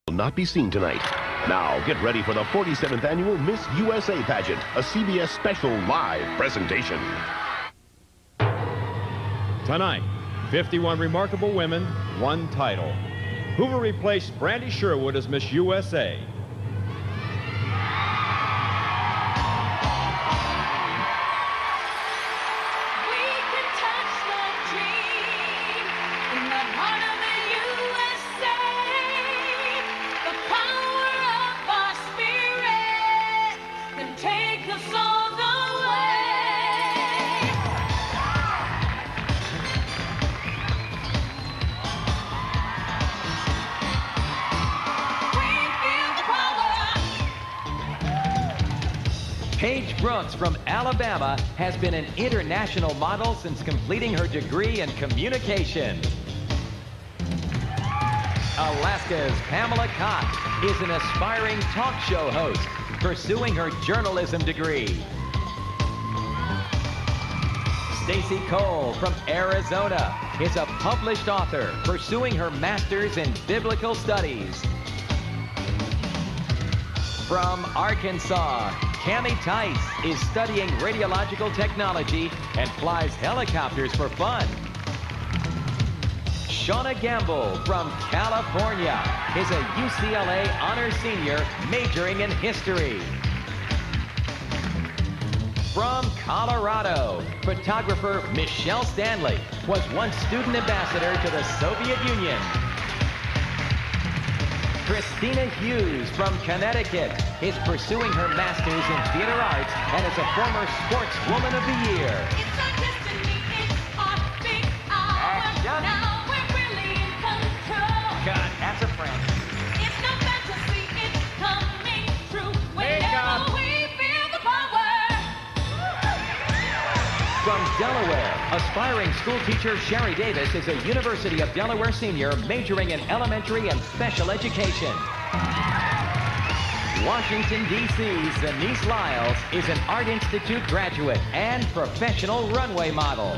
will not be seen tonight. Now, get ready for the 47th Annual Miss USA Pageant, a CBS special live presentation. Tonight, 51 remarkable women, one title. Who will replace Brandy Sherwood as Miss USA? Paige Brooks from Alabama has been an international model since completing her degree in communication. Alaska's Pamela Cox is an aspiring talk show host pursuing her journalism degree. Stacy Cole from Arizona is a published author pursuing her master's in biblical studies. From Arkansas, Cammie Tice is studying radiological technology and flies helicopters for fun. Shawnae Gamble from California is a UCLA honor senior majoring in history. From Colorado, photographer Michelle Stanley was once student ambassador to the Soviet Union. Christina Hughes from Connecticut is pursuing her master's in theater arts and is a former Sportswoman of the Year. It's our destiny, it's our big hour. Action. Now we're really in control. God, that's a friend. It's no fantasy, it's coming true. Whenever we feel the power. From Delaware, aspiring school teacher Sherry Davis is a University of Delaware senior majoring in elementary and special education. Washington, D.C.'s Denise Lyles is an Art Institute graduate and professional runway model.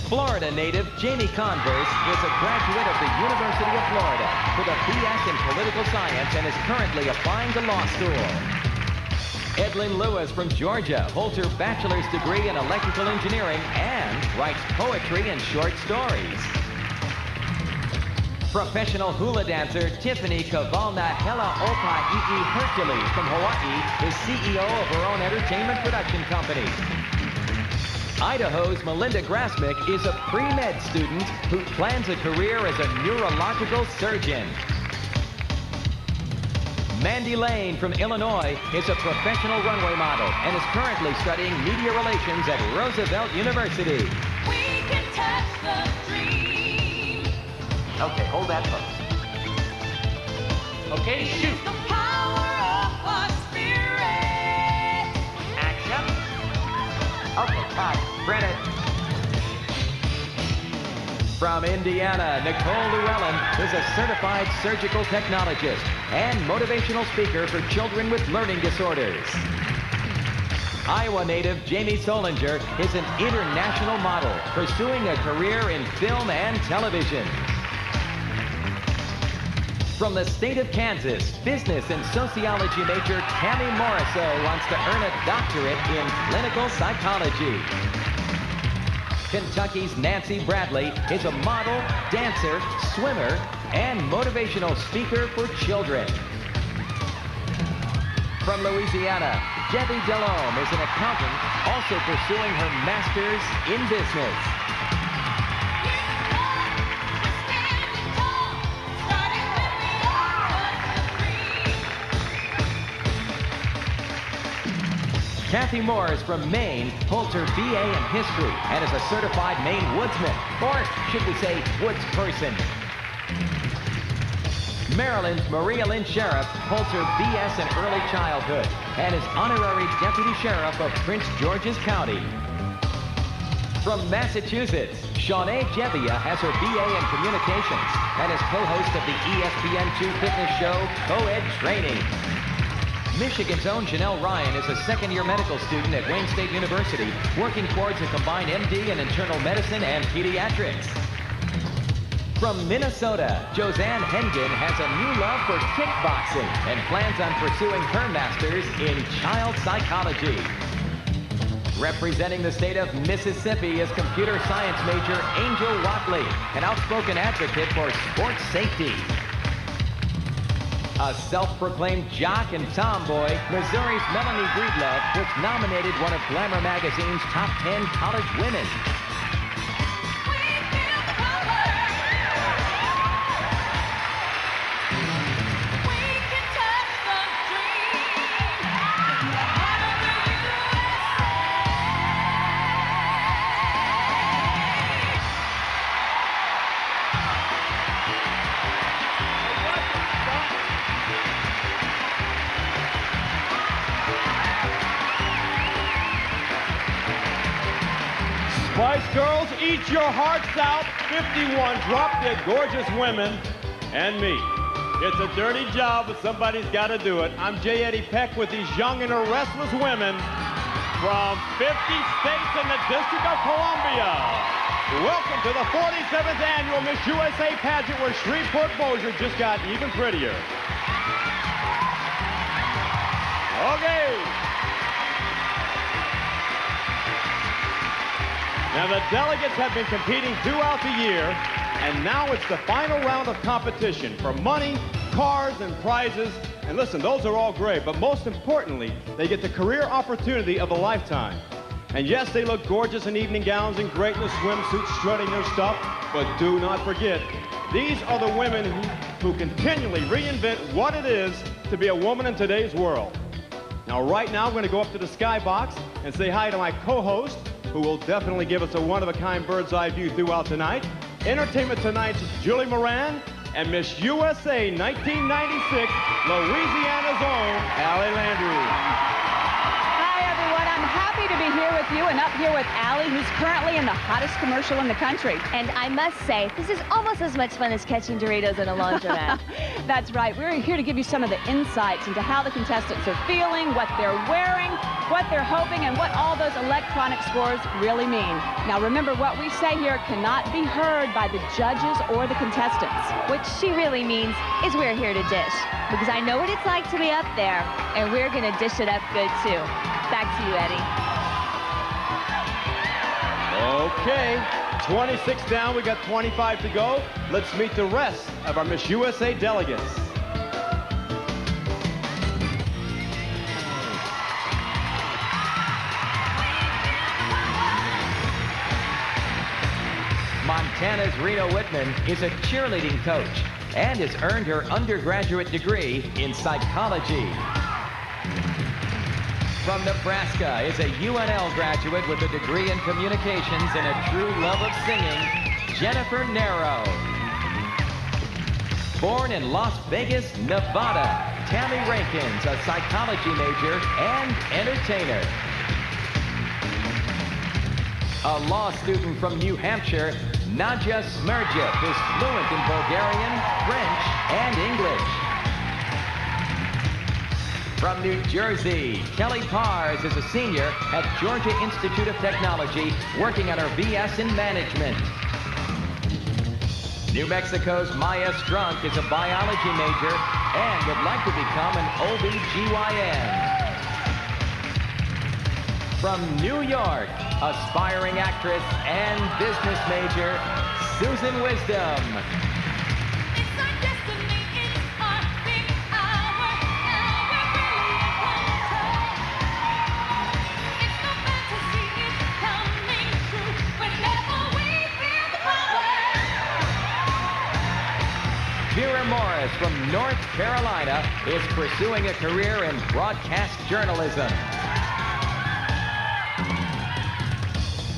Florida native Jamie Converse is a graduate of the University of Florida with a B.S. in political science and is currently applying to law school. Edlyn Lewis from Georgia holds her bachelor's degree in electrical engineering and writes poetry and short stories. Professional hula dancer Tiffany Kavalna Hela Opai'i Hercules from Hawaii is CEO of her own entertainment production company. Idaho's Melinda Grasmick is a pre-med student who plans a career as a neurological surgeon. Mandy Lane from Illinois is a professional runway model and is currently studying media relations at Roosevelt University. We can touch the dream. Okay, hold that pose. Okay, shoot. It's the power of our spirit. Action. Okay, cut. Credit. From Indiana, Nicole Llewellyn is a certified surgical technologist and motivational speaker for children with learning disorders. Iowa native Jamie Solinger is an international model pursuing a career in film and television. From the state of Kansas, business and sociology major Tammy Morrisseau wants to earn a doctorate in clinical psychology. Kentucky's Nancy Bradley is a model, dancer, swimmer, and motivational speaker for children. From Louisiana, Debbie Delhomme is an accountant, also pursuing her master's in business. Kathy Morris from Maine holds her BA in history and is a certified Maine woodsman, or should we say woodsperson. Maryland's Maria Lynn Sheriff holds her BS in early childhood and is honorary deputy sheriff of Prince George's County. From Massachusetts, Shawnae Jebbia has her BA in communications and is co-host of the ESPN2 fitness show Co-Ed Training. Michigan's own Janelle Ryan is a second-year medical student at Wayne State University, working towards a combined MD in internal medicine and pediatrics. From Minnesota, Josanne Hengen has a new love for kickboxing and plans on pursuing her master's in child psychology. Representing the state of Mississippi is computer science major Angel Watley, an outspoken advocate for sports safety. A self-proclaimed jock and tomboy, Missouri's Melanie Breedlove was nominated one of Glamour magazine's top 10 college women. Spice Girls, eat your hearts out. 51 Drop Dead Gorgeous Women and me. It's a dirty job, but somebody's got to do it. I'm J. Eddie Peck with these young and restless women from 50 states and the District of Columbia. Welcome to the 47th annual Miss USA pageant where Shreveport-Bossier just got even prettier. Okay. Now, the delegates have been competing throughout the year, and now it's the final round of competition for money, cars, and prizes. And listen, those are all great, but most importantly, they get the career opportunity of a lifetime. And yes, they look gorgeous in evening gowns and great in the swimsuits, strutting their stuff, but do not forget, these are the women who continually reinvent what it is to be a woman in today's world. Now, right now, I'm going to go up to the skybox and say hi to my co-host, who will definitely give us a one-of-a-kind bird's-eye view throughout tonight. Entertainment Tonight's Julie Moran and Miss USA 1996, Louisiana's own Allie Landry. Hi, everyone. I'm happy to be here with you and up here with Allie, who's currently in the hottest commercial in the country. And I must say, this is almost as much fun as catching Doritos in a laundromat. That's right. We're here to give you some of the insights into how the contestants are feeling, what they're wearing, what they're hoping, and what all those electronic scores really mean. Now, remember, what we say here cannot be heard by the judges or the contestants. What she really means is we're here to dish. Because I know what it's like to be up there, and we're going to dish it up good, too. Back to you, Eddie. Okay, 26 down, we got 25 to go. Let's meet the rest of our Miss USA delegates. Montana's Rena Whitman is a cheerleading coach and has earned her undergraduate degree in psychology. From Nebraska is a UNL graduate with a degree in communications and a true love of singing, Jennifer Narrow. Born in Las Vegas, Nevada, Tammy Rankins, a psychology major and entertainer. A law student from New Hampshire, Nadja Smerjev is fluent in Bulgarian, French, and English. From New Jersey, Kelly Pars is a senior at Georgia Institute of Technology, working on her BS in management. New Mexico's Maya Strunk is a biology major and would like to become an OB-GYN. From New York, aspiring actress and business major, Susan Wisdom. It's our destiny, it's our big hour. Now we're really in control. It's no fantasy, it's coming true. Whenever we feel the power. Vera Morris from North Carolina is pursuing a career in broadcast journalism.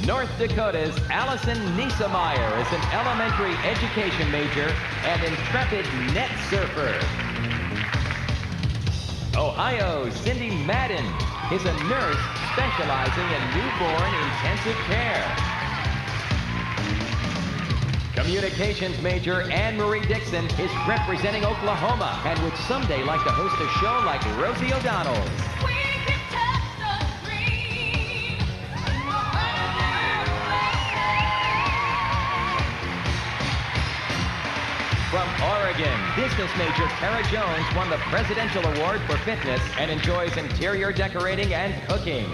North Dakota's Allison Niesemeyer is an elementary education major and intrepid net surfer. Ohio's Cindy Madden is a nurse specializing in newborn intensive care. Communications major Anne-Marie Dixon is representing Oklahoma and would someday like to host a show like Rosie O'Donnell's. We can touch the dream. From Oregon, business major Tara Jones won the Presidential Award for Fitness and enjoys interior decorating and cooking.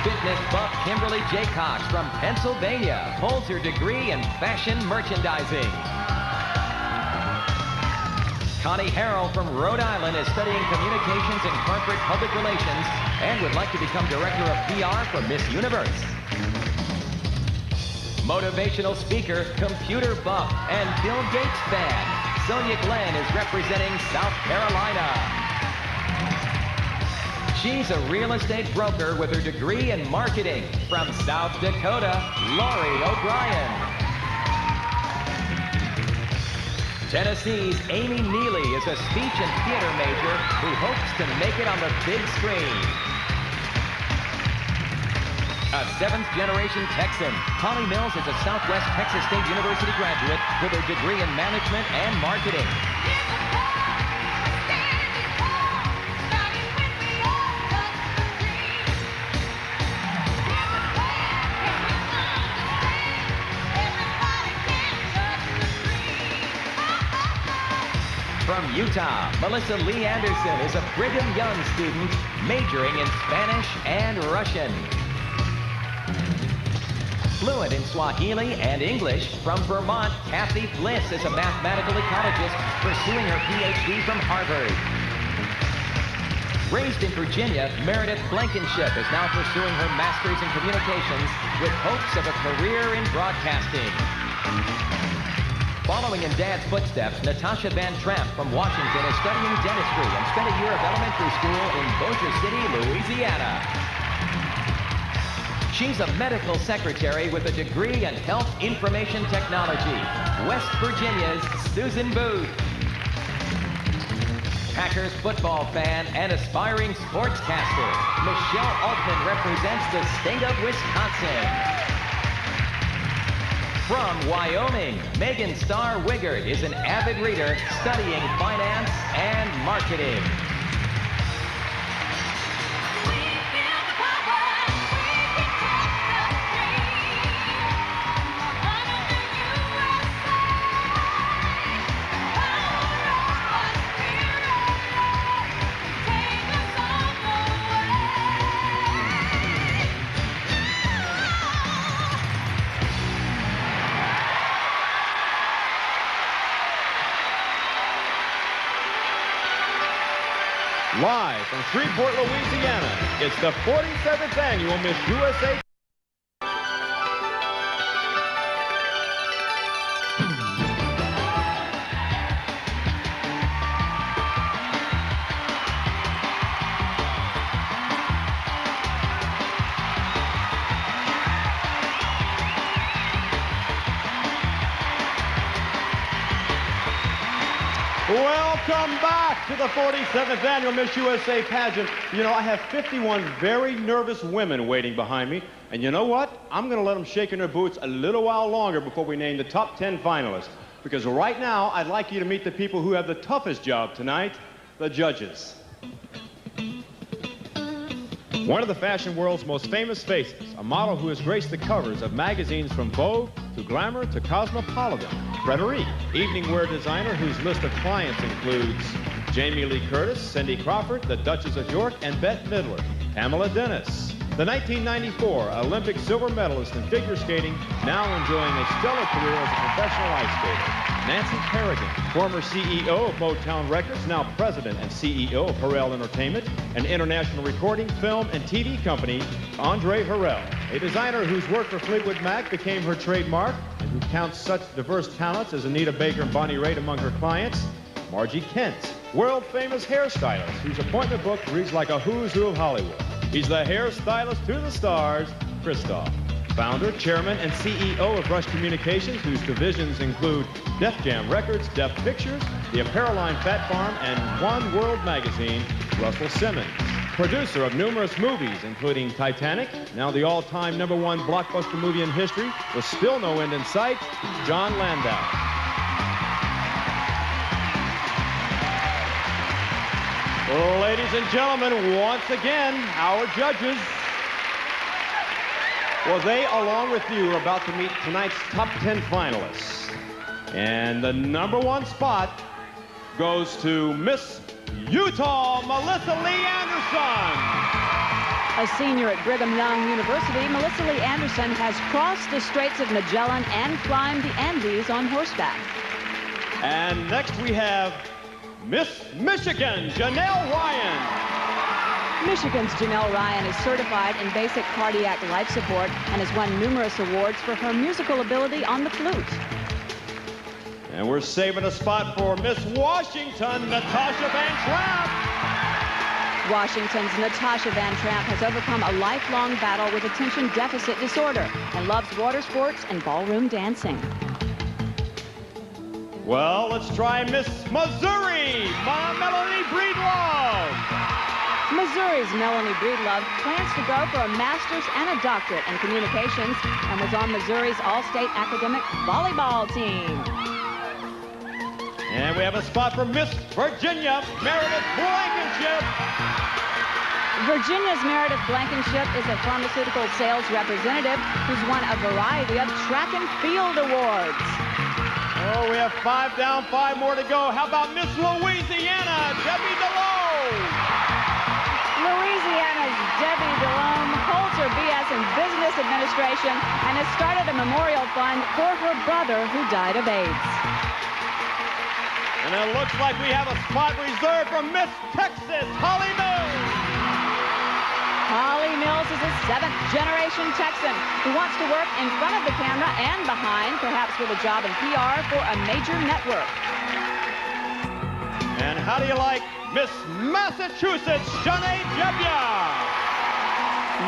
Fitness buff Kimberly J. Cox from Pennsylvania holds her degree in fashion merchandising. Connie Harrell from Rhode Island is studying communications and corporate public relations and would like to become director of PR for Miss Universe. Motivational speaker, computer buff, and Bill Gates fan, Sonia Glenn is representing South Carolina. She's a real estate broker with her degree in marketing. From South Dakota, Lori O'Brien. Tennessee's Amy Neely is a speech and theater major who hopes to make it on the big screen. A seventh-generation Texan, Holly Mills is a Southwest Texas State University graduate with her degree in management and marketing. From Utah, Melissa Lee Anderson is a Brigham Young student majoring in Spanish and Russian. Fluent in Swahili and English, from Vermont, Kathy Bliss is a mathematical ecologist pursuing her PhD from Harvard. Raised in Virginia, Meredith Blankenship is now pursuing her master's in communications with hopes of a career in broadcasting. Following in Dad's footsteps, Natasha Van Tramp from Washington is studying dentistry and spent a year of elementary school in Bossier City, Louisiana. She's a medical secretary with a degree in health information technology. West Virginia's Susan Booth. Packers football fan and aspiring sportscaster, Michelle Altman represents the state of Wisconsin. From Wyoming, Megan Starr Wiggert is an avid reader studying finance and marketing. Live from Shreveport, Louisiana, it's the 47th annual Miss USA. Welcome back to the 47th annual Miss USA pageant. You know, I have 51 very nervous women waiting behind me. And you know what? I'm going to let them shake in their boots a little while longer before we name the top 10 finalists. Because right now, I'd like you to meet the people who have the toughest job tonight, the judges. One of the fashion world's most famous faces, a model who has graced the covers of magazines from Vogue to Glamour to Cosmopolitan, Frederique, evening wear designer whose list of clients includes Jamie Lee Curtis, Cindy Crawford, the Duchess of York, and Bette Midler, Pamela Dennis, the 1994 Olympic silver medalist in figure skating, now enjoying a stellar career as a professional ice skater, Nancy Kerrigan, former CEO of Motown Records, now president and CEO of Harrell Entertainment, an international recording, film, and TV company, Andre Harrell, a designer whose work for Fleetwood Mac became her trademark, and who counts such diverse talents as Anita Baker and Bonnie Raitt among her clients, Margie Kent, world-famous hairstylist, whose appointment book reads like a who's who of Hollywood. He's the hairstylist to the stars, Christoph. Founder, chairman, and CEO of Rush Communications, whose divisions include Def Jam Records, Def Pictures, the apparel line Fat Farm, and One World Magazine, Russell Simmons. Producer of numerous movies, including Titanic, now the all-time #1 blockbuster movie in history, with still no end in sight, John Landau. Ladies and gentlemen, once again, our judges. Well, they, along with you, are about to meet tonight's top 10 finalists. And the #1 spot goes to Miss Utah, Melissa Lee Anderson. A senior at Brigham Young University, Melissa Lee Anderson has crossed the Straits of Magellan and climbed the Andes on horseback. And next we have Miss Michigan, Janelle Ryan. Michigan's Janelle Ryan is certified in basic cardiac life support and has won numerous awards for her musical ability on the flute. And we're saving a spot for Miss Washington, Natasha Van Tramp. Washington's Natasha Van Tramp has overcome a lifelong battle with attention deficit disorder and loves water sports and ballroom dancing. Well, let's try Miss Missouri, Melanie Breedlove. Missouri's Melanie Breedlove plans to go for a master's and a doctorate in communications and was on Missouri's All-State Academic Volleyball team. And we have a spot for Miss Virginia, Meredith Blankenship. Virginia's Meredith Blankenship is a pharmaceutical sales representative who's won a variety of track and field awards. Oh, we have 5 down, 5 more to go. How about Miss Louisiana, Debbie DeLome? Louisiana's Debbie DeLome holds her BS in Business Administration and has started a memorial fund for her brother who died of AIDS. And it looks like we have a spot reserved for Miss Texas, Holly Mills. Holly Mills is a 7th-generation Texan who wants to work in front of the camera and behind, perhaps with a job in PR for a major network. And how do you like Miss Massachusetts, Shawnae Jebbia?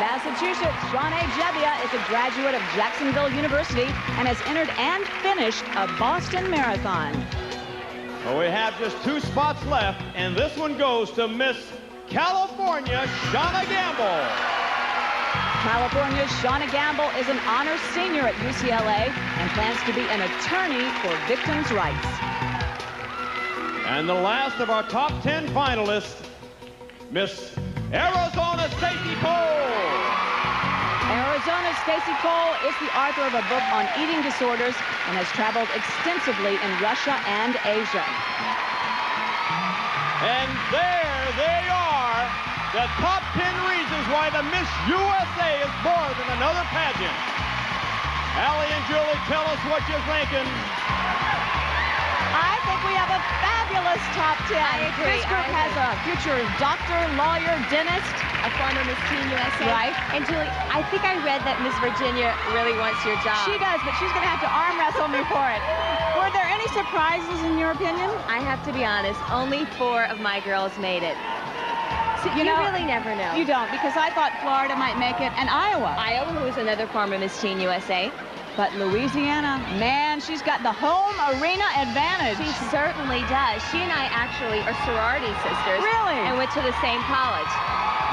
Massachusetts' Shawnae Jebbia is a graduate of Jacksonville University and has entered and finished a Boston Marathon. Well, we have just 2 spots left, and this one goes to Miss California, Shauna Gamble. California's Shauna Gamble is an honors senior at UCLA and plans to be an attorney for victims' rights. And the last of our top 10 finalists, Miss Arizona Stacey Cole. Arizona's Stacey Cole is the author of a book on eating disorders and has traveled extensively in Russia and Asia. And there they are, the top 10 reasons why the Miss USA is more than another pageant. Allie and Julie, tell us what you're thinking. I think we have a fabulous top 10. I agree. This group has a future doctor, lawyer, dentist. A former Miss Teen USA. Right. And Julie, I think I read that Miss Virginia really wants your job. She does, but she's going to have to arm wrestle me for it. Were there any surprises in your opinion? I have to be honest, only 4 of my girls made it. So you really never know. You don't, because I thought Florida might make it, and Iowa. Iowa, who is another former Miss Teen USA. But Louisiana, man, she's got the home arena advantage. She certainly does. She and I actually are sorority sisters. Really? And went to the same college.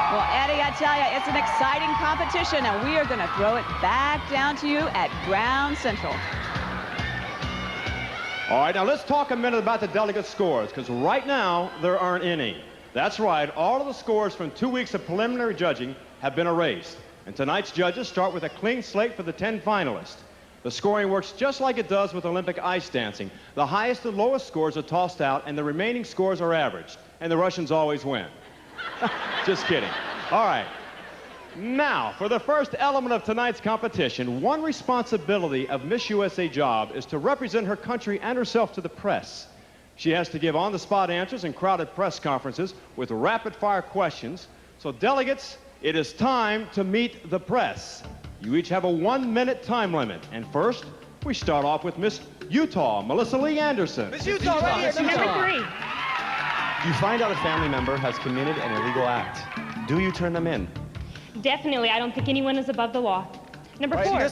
Well, Eddie, I tell you, it's an exciting competition, and we are going to throw it back down to you at Ground Central. All right, now let's talk a minute about the delegate scores, because right now there aren't any. That's right, all of the scores from 2 weeks of preliminary judging have been erased. And tonight's judges start with a clean slate for the 10 finalists. The scoring works just like it does with Olympic ice dancing. The highest and lowest scores are tossed out, and the remaining scores are averaged. And the Russians always win. Just kidding. All right. Now, for the first element of tonight's competition, one responsibility of Miss USA job is to represent her country and herself to the press. She has to give on-the-spot answers in crowded press conferences with rapid-fire questions. So, delegates, it is time to meet the press. You each have a 1-minute time limit. And first, we start off with Miss Utah, Melissa Lee Anderson. Miss Utah, right here. Number 3. You find out a family member has committed an illegal act. Do you turn them in? Definitely. I don't think anyone is above the law. Number 4.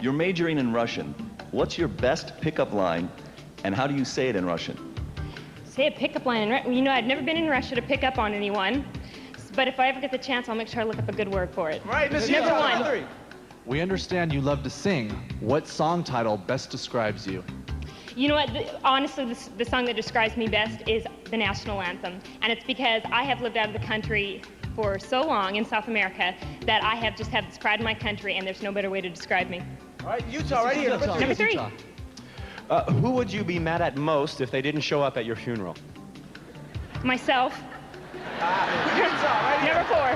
You're majoring in Russian. What's your best pickup line, and how do you say it in Russian? Say a pickup line in Russian. You know, I've never been in Russia to pick up on anyone. But if I ever get the chance, I'll make sure I look up a good word for it. Right, Miss Number Utah, 1. We understand you love to sing. What song title best describes you? You know what? Honestly, the song that describes me best is the national anthem. And it's because I have lived out of the country for so long in South America that I have just had this pride in my country, and there's no better way to describe me. All right, Utah, right here. Number 3. Who would you be mad at most if they didn't show up at your funeral? Myself. Utah, right here. Number 4.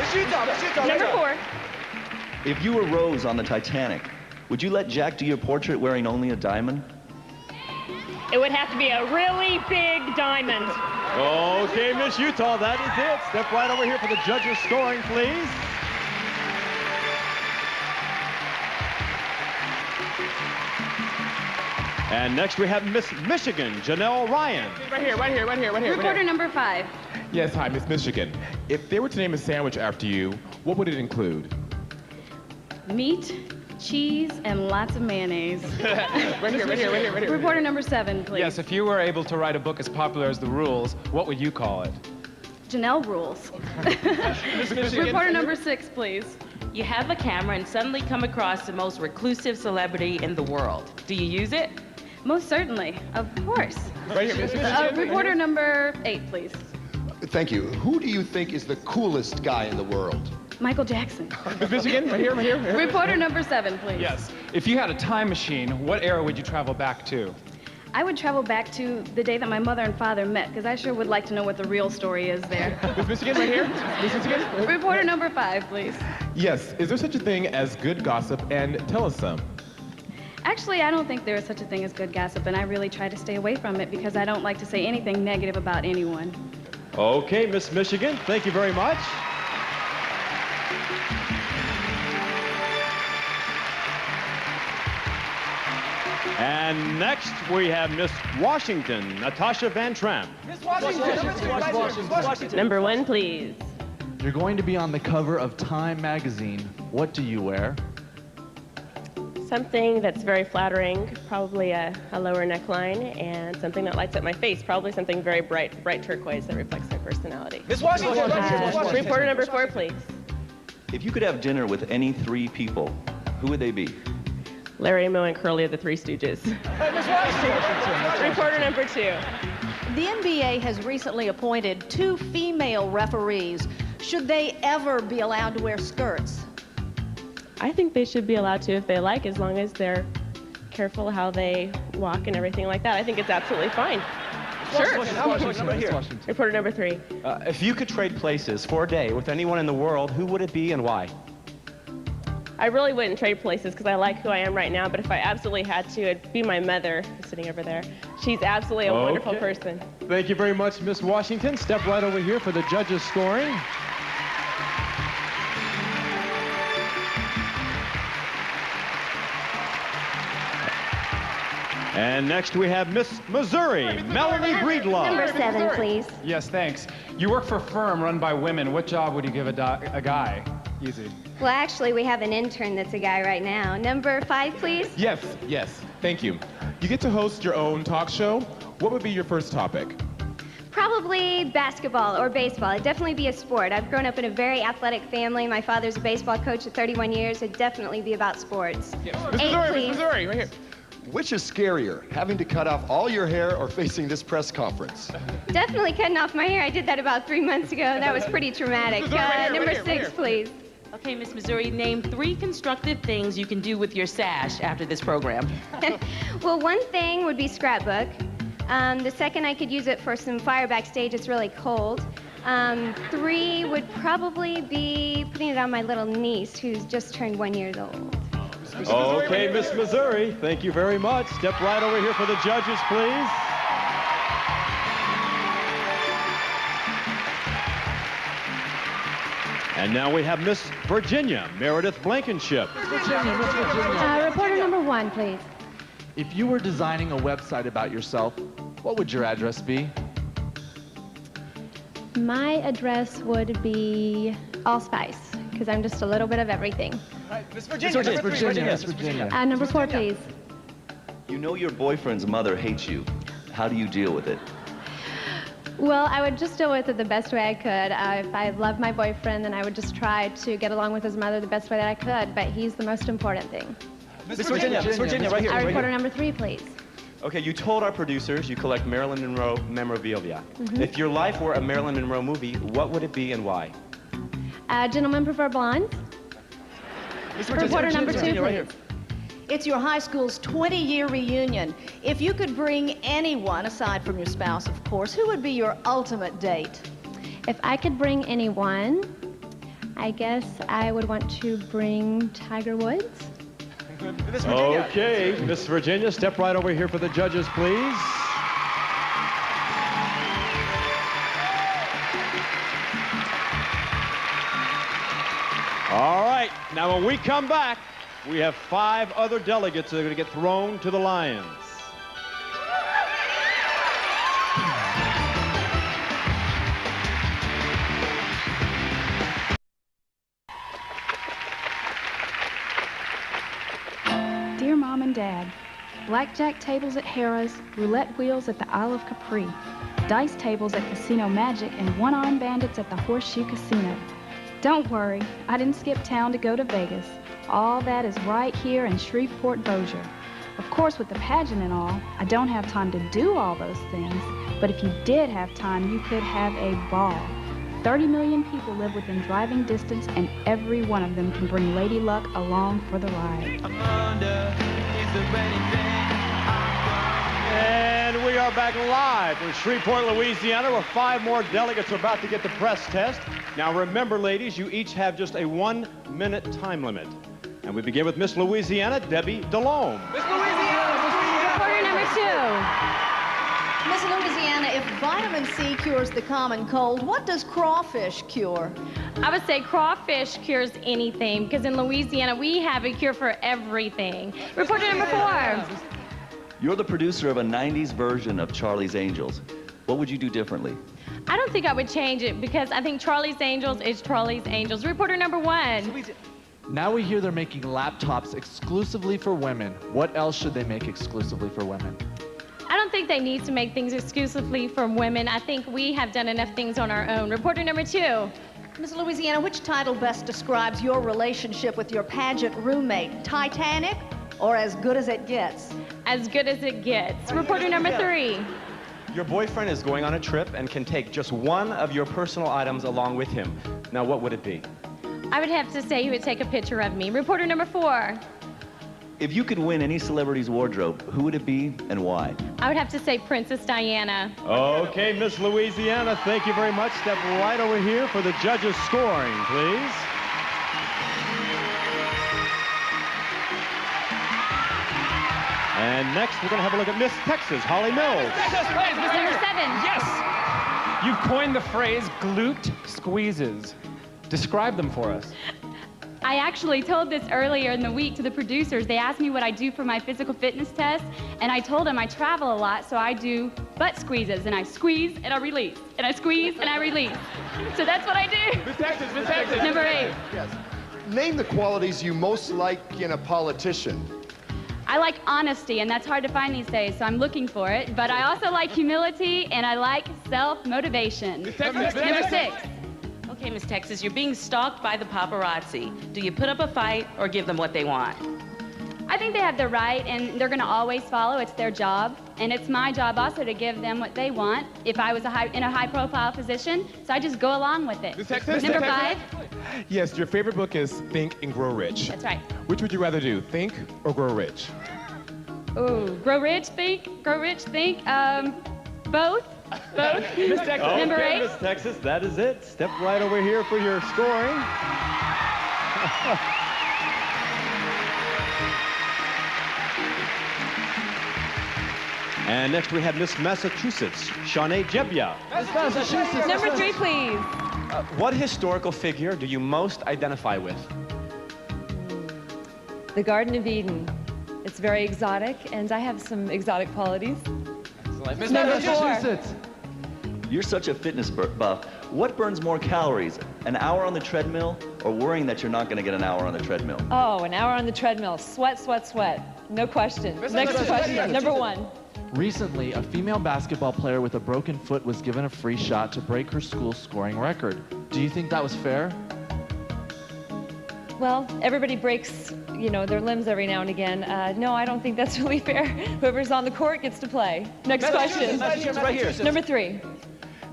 It's Utah. It's Utah. Number 4. If you were Rose on the Titanic, would you let Jack do your portrait wearing only a diamond? It would have to be a really big diamond. Okay, Miss Utah, that is it. Step right over here for the judges' scoring, please. And next we have Miss Michigan, Janelle Ryan. Right here. Reporter number 5. Yes, hi, Miss Michigan. If they were to name a sandwich after you, what would it include? Meat, cheese, and lots of mayonnaise. Right here. Reporter number 7, please. Yes, if you were able to write a book as popular as The Rules, what would you call it? Janelle Rules. Reporter number 6, please. You have a camera and suddenly come across the most reclusive celebrity in the world. Do you use it? Most certainly, of course. Right here, Miss Michigan. Reporter number 8, please. Thank you. Who do you think is the coolest guy in the world? Michael Jackson. Miss Michigan, right here. Reporter number 7, please. Yes. If you had a time machine, what era would you travel back to? I would travel back to the day that my mother and father met, because I sure would like to know what the real story is there. Miss Michigan, right here. Miss Michigan. Reporter number 5, please. Yes, is there such a thing as good gossip, and tell us some? Actually, I don't think there is such a thing as good gossip, and I really try to stay away from it because I don't like to say anything negative about anyone. Okay, Miss Michigan, thank you very much. And next we have Miss Washington, Natasha Van Tramp. Miss Washington. Number 1, please. You're going to be on the cover of Time magazine. What do you wear? Something that's very flattering, probably a lower neckline, and something that lights up my face, probably something very bright turquoise that reflects my personality. Miss Washington. Reporter number 4, please. If you could have dinner with any 3 people, who would they be? Larry, Moe, and Curly of the Three Stooges. Miss Washington. Reporter number 2. The NBA has recently appointed 2 female referees. Should they ever be allowed to wear skirts? I think they should be allowed to if they like, as long as they're careful how they walk and everything like that. I think it's absolutely fine. Sure. Reporter number 3. If you could trade places for a day with anyone in the world, who would it be and why? I really wouldn't trade places because I like who I am right now, but if I absolutely had to, it'd be my mother who's sitting over there. She's absolutely a wonderful person. Thank you very much, Miss Washington. Step right over here for the judges' scoring. And next we have Miss Missouri, Melanie Breedlove. Number 7, please. Yes, thanks. You work for a firm run by women. What job would you give a guy? Easy. Well, actually, we have an intern that's a guy right now. Number 5, please. Yes. Thank you. You get to host your own talk show. What would be your first topic? Probably basketball or baseball. It'd definitely be a sport. I've grown up in a very athletic family. My father's a baseball coach for 31 years. It'd definitely be about sports. Yes. 8, please. Missouri, right here. Which is scarier, having to cut off all your hair or facing this press conference? Definitely cutting off my hair. I did that about 3 months ago. That was pretty traumatic. Number 6, please. Okay, Miss Missouri, name 3 constructive things you can do with your sash after this program. Well, one thing would be scrapbook. The second, I could use it for some fire backstage. It's really cold. 3 would probably be putting it on my little niece, who's just turned 1 year old. Okay, Miss Missouri, thank you very much. Step right over here for the judges, please. And now we have Miss Virginia, Meredith Blankenship. Reporter number 1, please. If you were designing a website about yourself, what would your address be? My address would be allspice, because I'm just a little bit of everything. Miss Virginia. Number 4, please. You know your boyfriend's mother hates you. How do you deal with it? Well, I would just deal with it the best way I could. If I loved my boyfriend, then I would just try to get along with his mother the best way that I could, but he's the most important thing. Miss Virginia, right here. Reporter number 3, please. Okay, you told our producers you collect Marilyn Monroe memorabilia. If your life were a Marilyn Monroe movie, what would it be and why? Gentlemen prefer blondes. Reporter number 2, right here. please. It's your high school's 20-year reunion. If you could bring anyone, aside from your spouse, of course, who would be your ultimate date? If I could bring anyone, I guess I would want to bring Tiger Woods. Miss Virginia. Okay, Miss Virginia, step right over here for the judges, please. All right, now when we come back, we have 5 other delegates that are going to get thrown to the lions. Dear Mom and Dad, blackjack tables at Harrah's, roulette wheels at the Isle of Capri, dice tables at Casino Magic, and one-armed bandits at the Horseshoe Casino. Don't worry, I didn't skip town to go to Vegas. All that is right here in Shreveport, Bossier. Of course, with the pageant and all, I don't have time to do all those things, but if you did have time, you could have a ball. 30 million people live within driving distance, and every one of them can bring Lady Luck along for the ride. And we are back live from Shreveport, Louisiana, where 5 more delegates are about to get the press test. Now remember, ladies, you each have just a 1-minute time limit. And we begin with Miss Louisiana, Debbie DeLome. Miss Louisiana! Reporter number 2. Miss Louisiana, if vitamin C cures the common cold, what does crawfish cure? I would say crawfish cures anything, because in Louisiana, we have a cure for everything. Reporter number 4. You're the producer of a 90s version of Charlie's Angels. What would you do differently? I don't think I would change it, because I think Charlie's Angels is Charlie's Angels. Reporter number 1. Now we hear they're making laptops exclusively for women. What else should they make exclusively for women? I don't think they need to make things exclusively for women. I think we have done enough things on our own. Reporter number 2. Miss Louisiana, which title best describes your relationship with your pageant roommate? Titanic or As Good as It Gets? As good as it gets. Reporter number 3. Your boyfriend is going on a trip and can take just one of your personal items along with him. Now, what would it be? I would have to say he would take a picture of me. Reporter number 4. If you could win any celebrity's wardrobe, who would it be and why? I would have to say Princess Diana. Okay, Miss Louisiana, thank you very much. Step right over here for the judges' scoring, please. And next, we're going to have a look at Miss Texas, Holly Mills. Number 7. Yes! You've coined the phrase glute squeezes. Describe them for us. I actually told this earlier in the week to the producers. They asked me what I do for my physical fitness test, and I told them I travel a lot, so I do butt squeezes, and I squeeze and I release, and I squeeze and I release. So that's what I do. Miss Texas, Miss Texas. Number 8. Yes. Name the qualities you most like in a politician. I like honesty, and that's hard to find these days, so I'm looking for it. But I also like humility, and I like self-motivation. Number 6. Okay, Miss Texas, you're being stalked by the paparazzi. Do you put up a fight or give them what they want? I think they have the right, and they're going to always follow. It's their job, and it's my job also to give them what they want if I was in a high-profile position, so I just go along with it. Miss Texas, Number Miss 5. Yes, your favorite book is Think and Grow Rich. That's right. Which would you rather do, think or grow rich? Ooh, grow rich, think, both. Both. Miss Texas. Number 8. Miss Texas, that is it. Step right over here for your scoring. And next we have Miss Massachusetts, Shawnae Jebbia. Massachusetts. Number 3, please. What historical figure do you most identify with? The Garden of Eden. It's very exotic, and I have some exotic qualities. Number 4. You're such a fitness buff. What burns more calories, an hour on the treadmill or worrying that you're not going to get an hour on the treadmill? Oh, an hour on the treadmill. Sweat, sweat, sweat. No question. Next question. Number 1. Recently, a female basketball player with a broken foot was given a free shot to break her school's scoring record. Do you think that was fair? well, everybody breaks, their limbs every now and again. No, I don't think that's really fair. Whoever's on the court gets to play. Next question. Right here. Number 3.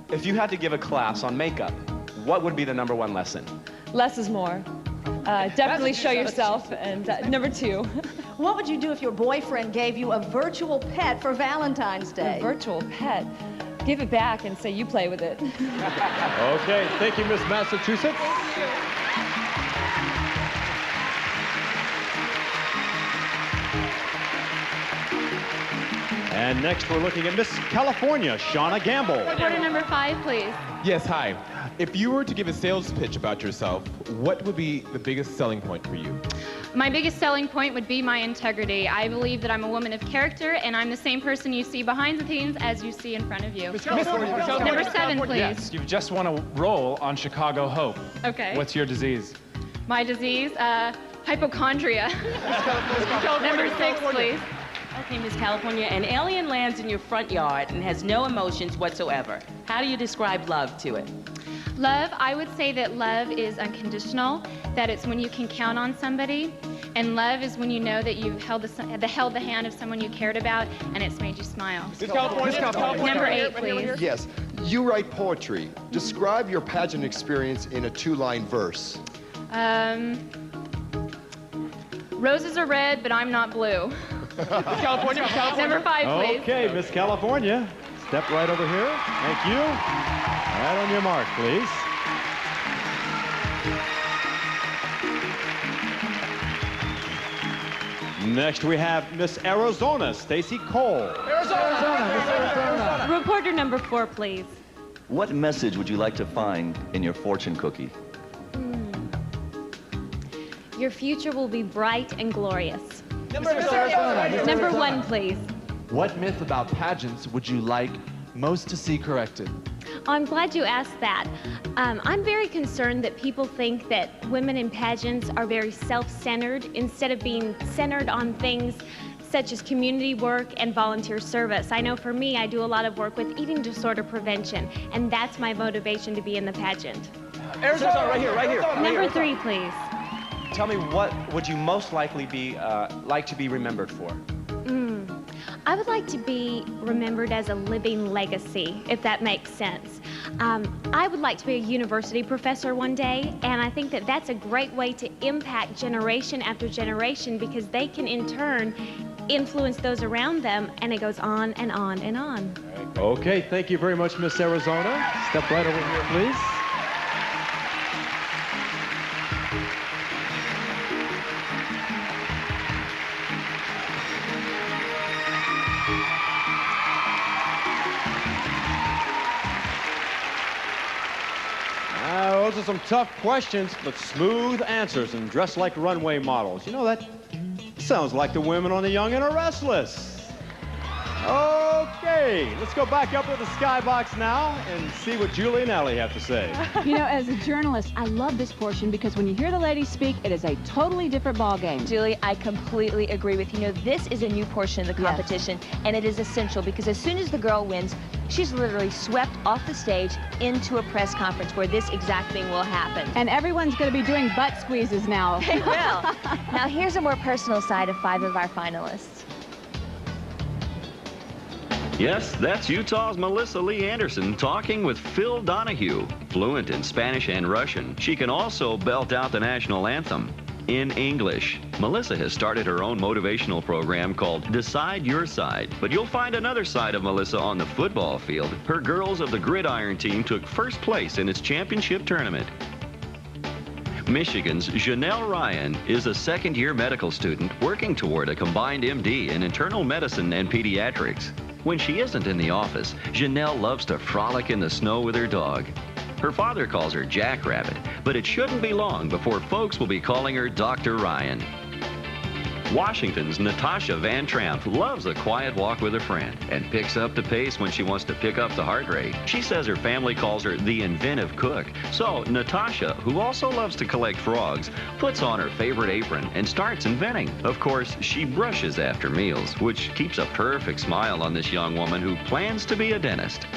If you had to give a class on makeup, what would be the #1 lesson? Less is more. Definitely show yourself. And number 2. What would you do if your boyfriend gave you a virtual pet for Valentine's Day? A virtual pet? Give it back and say you play with it. Okay, thank you, Miss Massachusetts. Thank you. And next we're looking at Miss California, Shawnae Gamble. Reporter number 5, please. Yes, hi. If you were to give a sales pitch about yourself, what would be the biggest selling point for you? My biggest selling point would be my integrity. I believe that I'm a woman of character, and I'm the same person you see behind the scenes as you see in front of you. Number 7, please. Yes, you've just won a role on Chicago Hope. Okay. What's your disease? My disease, hypochondria. Number 6, please. Okay, Miss California, an alien lands in your front yard and has no emotions whatsoever. How do you describe love to it? Love, I would say that love is unconditional, that it's when you can count on somebody, and love is when you know that you've held the hand of someone you cared about, and it's made you smile. Miss California. Number 8, please. Yes, you write poetry. Describe your pageant experience in a 2-line verse. Roses are red, but I'm not blue. Miss California. Number 5, please. Okay, Miss California. Step right over here. Thank you. Right on your mark, please. Next we have Miss Arizona, Stacy Cole. Arizona. Reporter number 4, please. What message would you like to find in your fortune cookie? Your future will be bright and glorious. Number 1, please. What myth about pageants would you like most to see corrected? I'm glad you asked that. I'm very concerned that people think that women in pageants are very self-centered instead of being centered on things such as community work and volunteer service. I know for me, I do a lot of work with eating disorder prevention, and that's my motivation to be in the pageant. Arizona, right here. Number 3, please. Tell me, what would you most likely be like to be remembered for? I would like to be remembered as a living legacy, if that makes sense. I would like to be a university professor one day, and I think that that's a great way to impact generation after generation because they can in turn influence those around them, and it goes on and on and on. Okay, thank you very much, Miss Arizona. Step right over here, please. Those are some tough questions, but smooth answers and dressed like runway models. You know, that sounds like the women on The Young and the Restless. Okay, let's go back up to the skybox now and see what Julie and Ellie have to say. As a journalist, I love this portion because when you hear the ladies speak, it is a totally different ballgame. Julie, I completely agree with you. This is a new portion of the competition, and it is essential because as soon as the girl wins, she's literally swept off the stage into a press conference where this exact thing will happen. And everyone's going to be doing butt squeezes now. They will. Now, here's a more personal side of 5 of our finalists. Yes, that's Utah's Melissa Lee Anderson talking with Phil Donahue. Fluent in Spanish and Russian, she can also belt out the national anthem in English. Melissa has started her own motivational program called Decide Your Side. But you'll find another side of Melissa on the football field. Her girls of the Gridiron team took first place in its championship tournament. Michigan's Janelle Ryan is a second-year medical student working toward a combined MD in internal medicine and pediatrics. When she isn't in the office, Janelle loves to frolic in the snow with her dog. Her father calls her Jackrabbit, but it shouldn't be long before folks will be calling her Dr. Ryan. Washington's Natasha Van Tramp loves a quiet walk with a friend and picks up the pace when she wants to pick up the heart rate. She says her family calls her the inventive cook. So Natasha, who also loves to collect frogs, puts on her favorite apron and starts inventing. Of course, she brushes after meals, which keeps a perfect smile on this young woman who plans to be a dentist.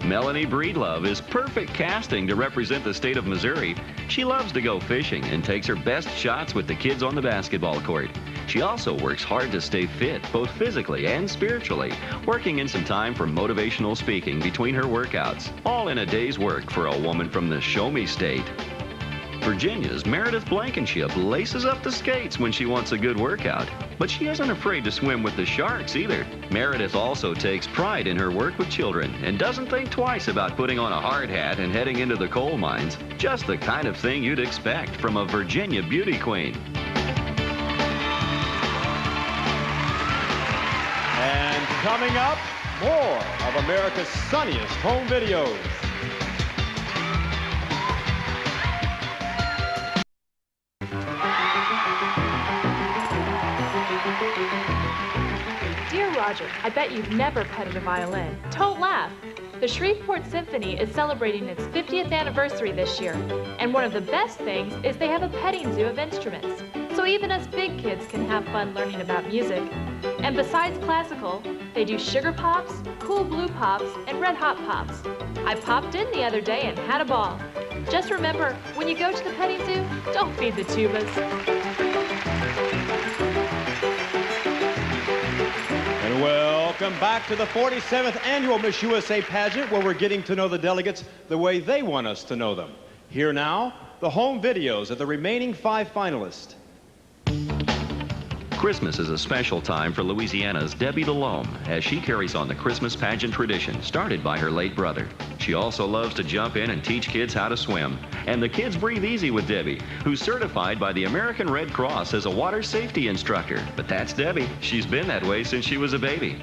Melanie Breedlove is perfect casting to represent the state of Missouri. She loves to go fishing and takes her best shots with the kids on the basketball court. She also works hard to stay fit, both physically and spiritually, working in some time for motivational speaking between her workouts, all in a day's work for a woman from the Show Me State. Virginia's Meredith Blankenship laces up the skates when she wants a good workout, but she isn't afraid to swim with the sharks either. Meredith also takes pride in her work with children and doesn't think twice about putting on a hard hat and heading into the coal mines. Just the kind of thing you'd expect from a Virginia beauty queen. And coming up, more of America's sunniest home videos. Dear Roger, I bet you've never petted a violin. Don't laugh. The Shreveport Symphony is celebrating its 50th anniversary this year, and one of the best things is they have a petting zoo of instruments, so even us big kids can have fun learning about music. And besides classical, they do sugar pops, cool blue pops, and red hot pops. I popped in the other day and had a ball. Just remember, when you go to the petting zoo, don't feed the tubas. And welcome back to the 47th Annual Miss USA Pageant, where we're getting to know the delegates the way they want us to know them. Here now, the home videos of the remaining 5 finalists. Christmas is a special time for Louisiana's Debbie DeLome as she carries on the Christmas pageant tradition started by her late brother. She also loves to jump in and teach kids how to swim. And the kids breathe easy with Debbie, who's certified by the American Red Cross as a water safety instructor. But that's Debbie. She's been that way since she was a baby.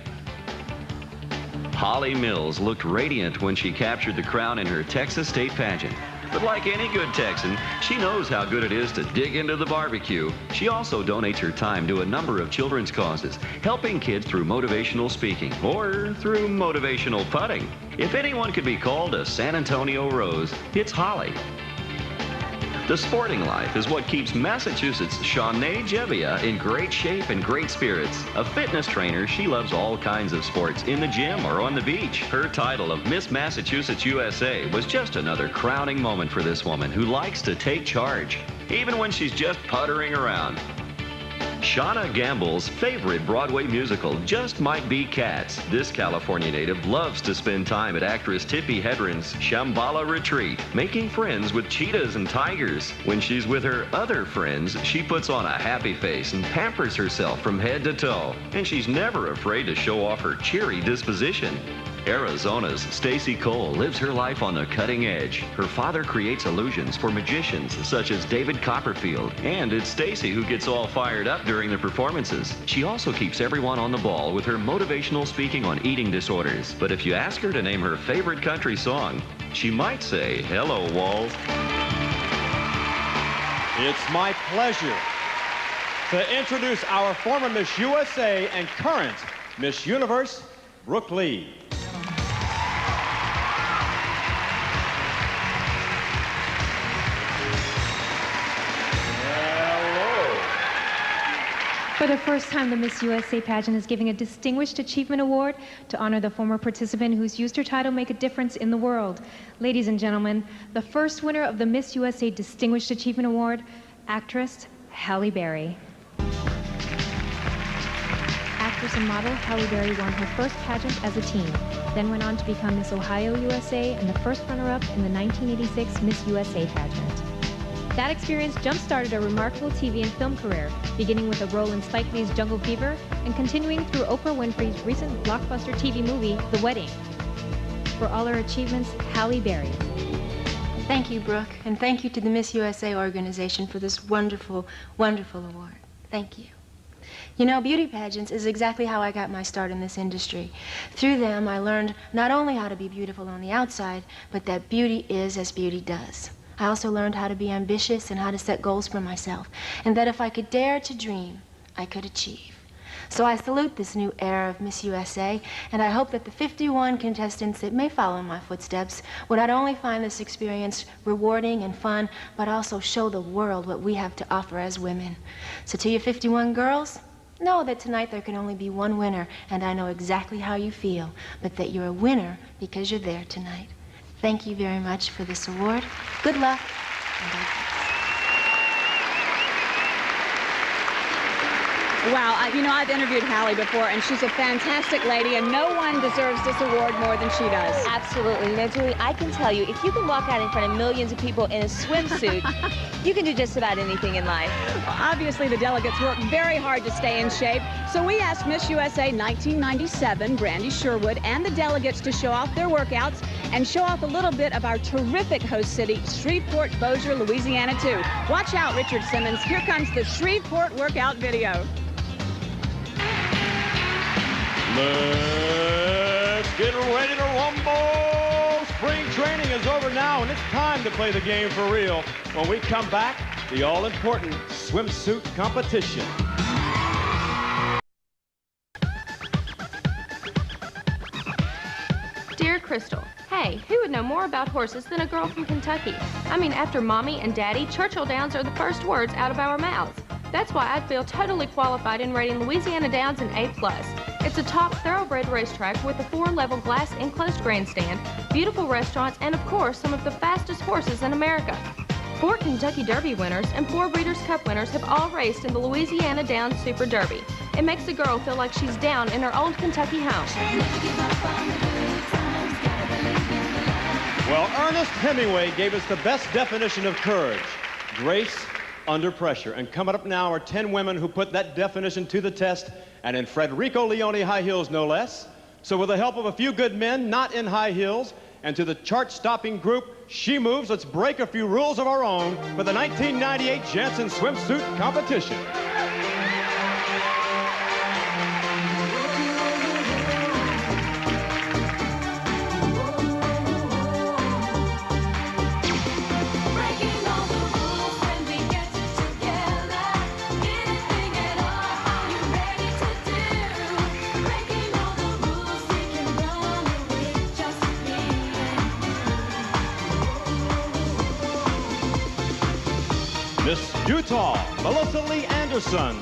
Holly Mills looked radiant when she captured the crown in her Texas State pageant. But like any good Texan, she knows how good it is to dig into the barbecue. She also donates her time to a number of children's causes, helping kids through motivational speaking or through motivational putting. If anyone could be called a San Antonio Rose, it's Holly. The sporting life is what keeps Massachusetts' Shawnae Jebbia in great shape and great spirits. A fitness trainer, she loves all kinds of sports, in the gym or on the beach. Her title of Miss Massachusetts USA was just another crowning moment for this woman who likes to take charge, even when she's just puttering around. Shauna Gamble's favorite Broadway musical just might be Cats. This California native loves to spend time at actress Tippi Hedren's Shambhala Retreat, making friends with cheetahs and tigers. When she's with her other friends, she puts on a happy face and pampers herself from head to toe. And she's never afraid to show off her cheery disposition. Arizona's Stacy Cole lives her life on the cutting edge. Her father creates illusions for magicians such as David Copperfield, and it's Stacy who gets all fired up during the performances. She also keeps everyone on the ball with her motivational speaking on eating disorders. But if you ask her to name her favorite country song, she might say, "Hello, Walls." It's my pleasure to introduce our former Miss USA and current Miss Universe, Brooke Lee. For the first time, the Miss USA pageant is giving a Distinguished Achievement Award to honor the former participant who's used her title to make a difference in the world. Ladies and gentlemen, the first winner of the Miss USA Distinguished Achievement Award, actress Halle Berry. Actress and model Halle Berry won her first pageant as a teen, then went on to become Miss Ohio USA and the first runner-up in the 1986 Miss USA pageant. That experience jump-started a remarkable TV and film career, beginning with a role in Spike Lee's Jungle Fever and continuing through Oprah Winfrey's recent blockbuster TV movie, The Wedding. For all her achievements, Halle Berry. Thank you, Brooke, and thank you to the Miss USA organization for this wonderful, wonderful award. Thank you. You know, beauty pageants is exactly how I got my start in this industry. Through them, I learned not only how to be beautiful on the outside, but that beauty is as beauty does. I also learned how to be ambitious and how to set goals for myself, and that if I could dare to dream, I could achieve. So I salute this new era of Miss USA, and I hope that the 51 contestants that may follow in my footsteps will not only find this experience rewarding and fun, but also show the world what we have to offer as women. So to you 51 girls, Know that tonight there can only be one winner, and I know exactly how you feel, but that you're a winner because you're there tonight. Thank you very much for this award. Good luck. Wow, I've interviewed Hallie before, and she's a fantastic lady, and no one deserves this award more than she does. Absolutely. Julie, I can tell you, if you can walk out in front of millions of people in a swimsuit, you can do just about anything in life. Well, obviously, the delegates work very hard to stay in shape, so we asked Miss USA 1997, Brandy Sherwood, and the delegates to show off their workouts and show off a little bit of our terrific host city, Shreveport, Bossier, Louisiana, too. Watch out, Richard Simmons. Here comes the Shreveport workout video. Let's get ready to rumble. Spring training is over now, and it's time to play the game for real. When we come back, the all-important swimsuit competition. Dear Crystal, hey, who would know more about horses than a girl from Kentucky? I mean, after Mommy and Daddy, Churchill Downs are the first words out of our mouths. That's why I'd feel totally qualified in rating Louisiana Downs an A+. It's a top thoroughbred racetrack with a 4-level glass enclosed grandstand, beautiful restaurants, and of course, some of the fastest horses in America. 4 Kentucky Derby winners and 4 Breeders' Cup winners have all raced in the Louisiana Downs Super Derby. It makes a girl feel like she's down in her old Kentucky home. Well, Ernest Hemingway gave us the best definition of courage: grace under pressure. And coming up now are 10 women who put that definition to the test, and in Frederico Leone high heels, no less. So with the help of a few good men not in high heels, and to the chart-stopping group She Moves, let's break a few rules of our own for the 1998 Jantzen swimsuit competition. Miss Utah, Melissa Lee Anderson.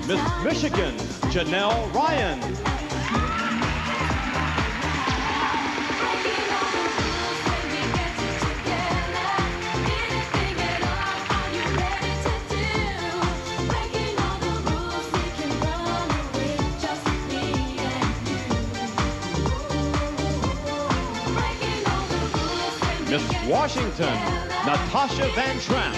Miss Michigan, Janelle Ryan. Miss Washington, Natasha Van Tramp.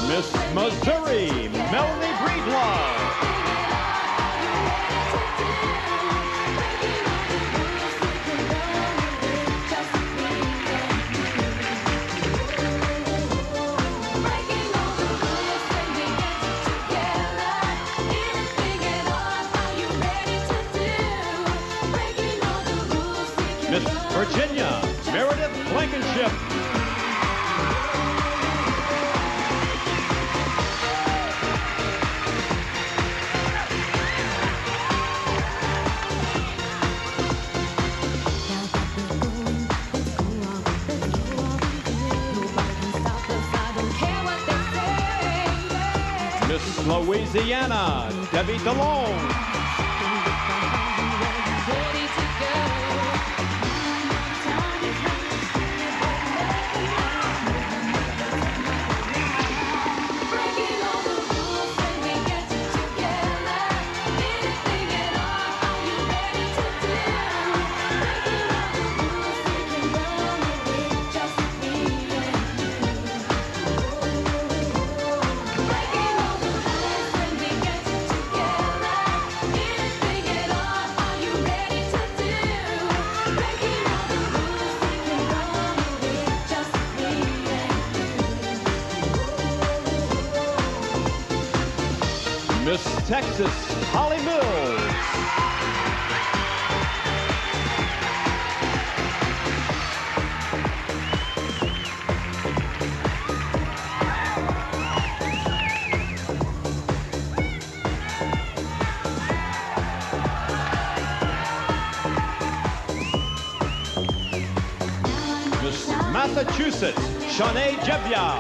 Miss Missouri, Melanie Breedlove. Miss Virginia, Meredith Blankenship. Miss Louisiana, Debbie DeLone. Miss Texas, Holly Mills. Miss Massachusetts, Shawnae Jebbia.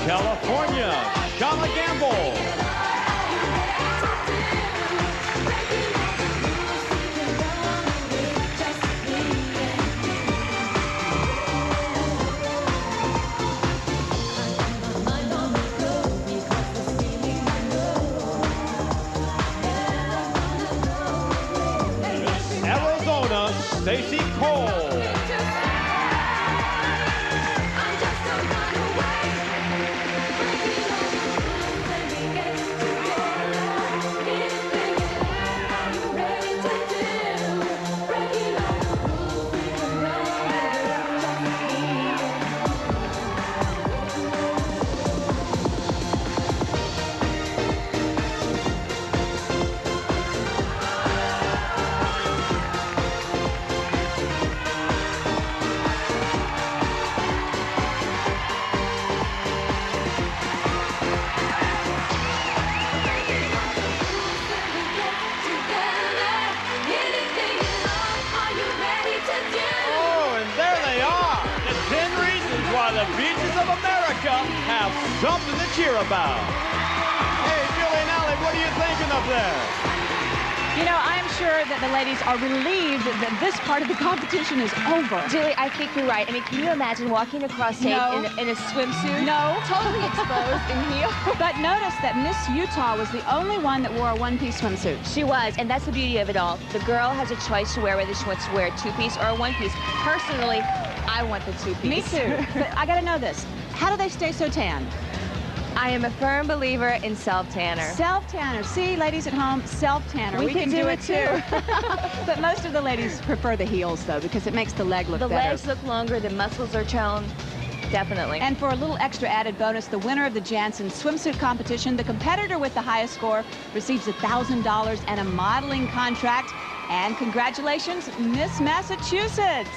California, Shawnae Gamble. Miss Arizona, Stacy Cole. The beaches of America have something to cheer about. Hey, Julie and Allie, what are you thinking up there? You know, I'm sure that the ladies are relieved that this part of the competition is over. Julie, I think you're right. I mean, can you imagine walking across stage in a swimsuit? No. Totally exposed in heels. But notice that Miss Utah was the only one that wore a one-piece swimsuit. She was, and that's the beauty of it all. The girl has a choice to wear whether she wants to wear a two-piece or a one-piece. Personally, I want the two-piece. Me too. But I gotta know this. How do they stay so tan? I am a firm believer in self-tanner. Self-tanner. See, ladies at home, self-tanner. We can do it too. But most of the ladies prefer the heels, though, because it makes the leg look better. The legs look longer, the muscles are toned. Definitely. And for a little extra added bonus, the winner of the Jansen swimsuit competition, the competitor with the highest score, receives $1,000 and a modeling contract. And congratulations, Miss Massachusetts.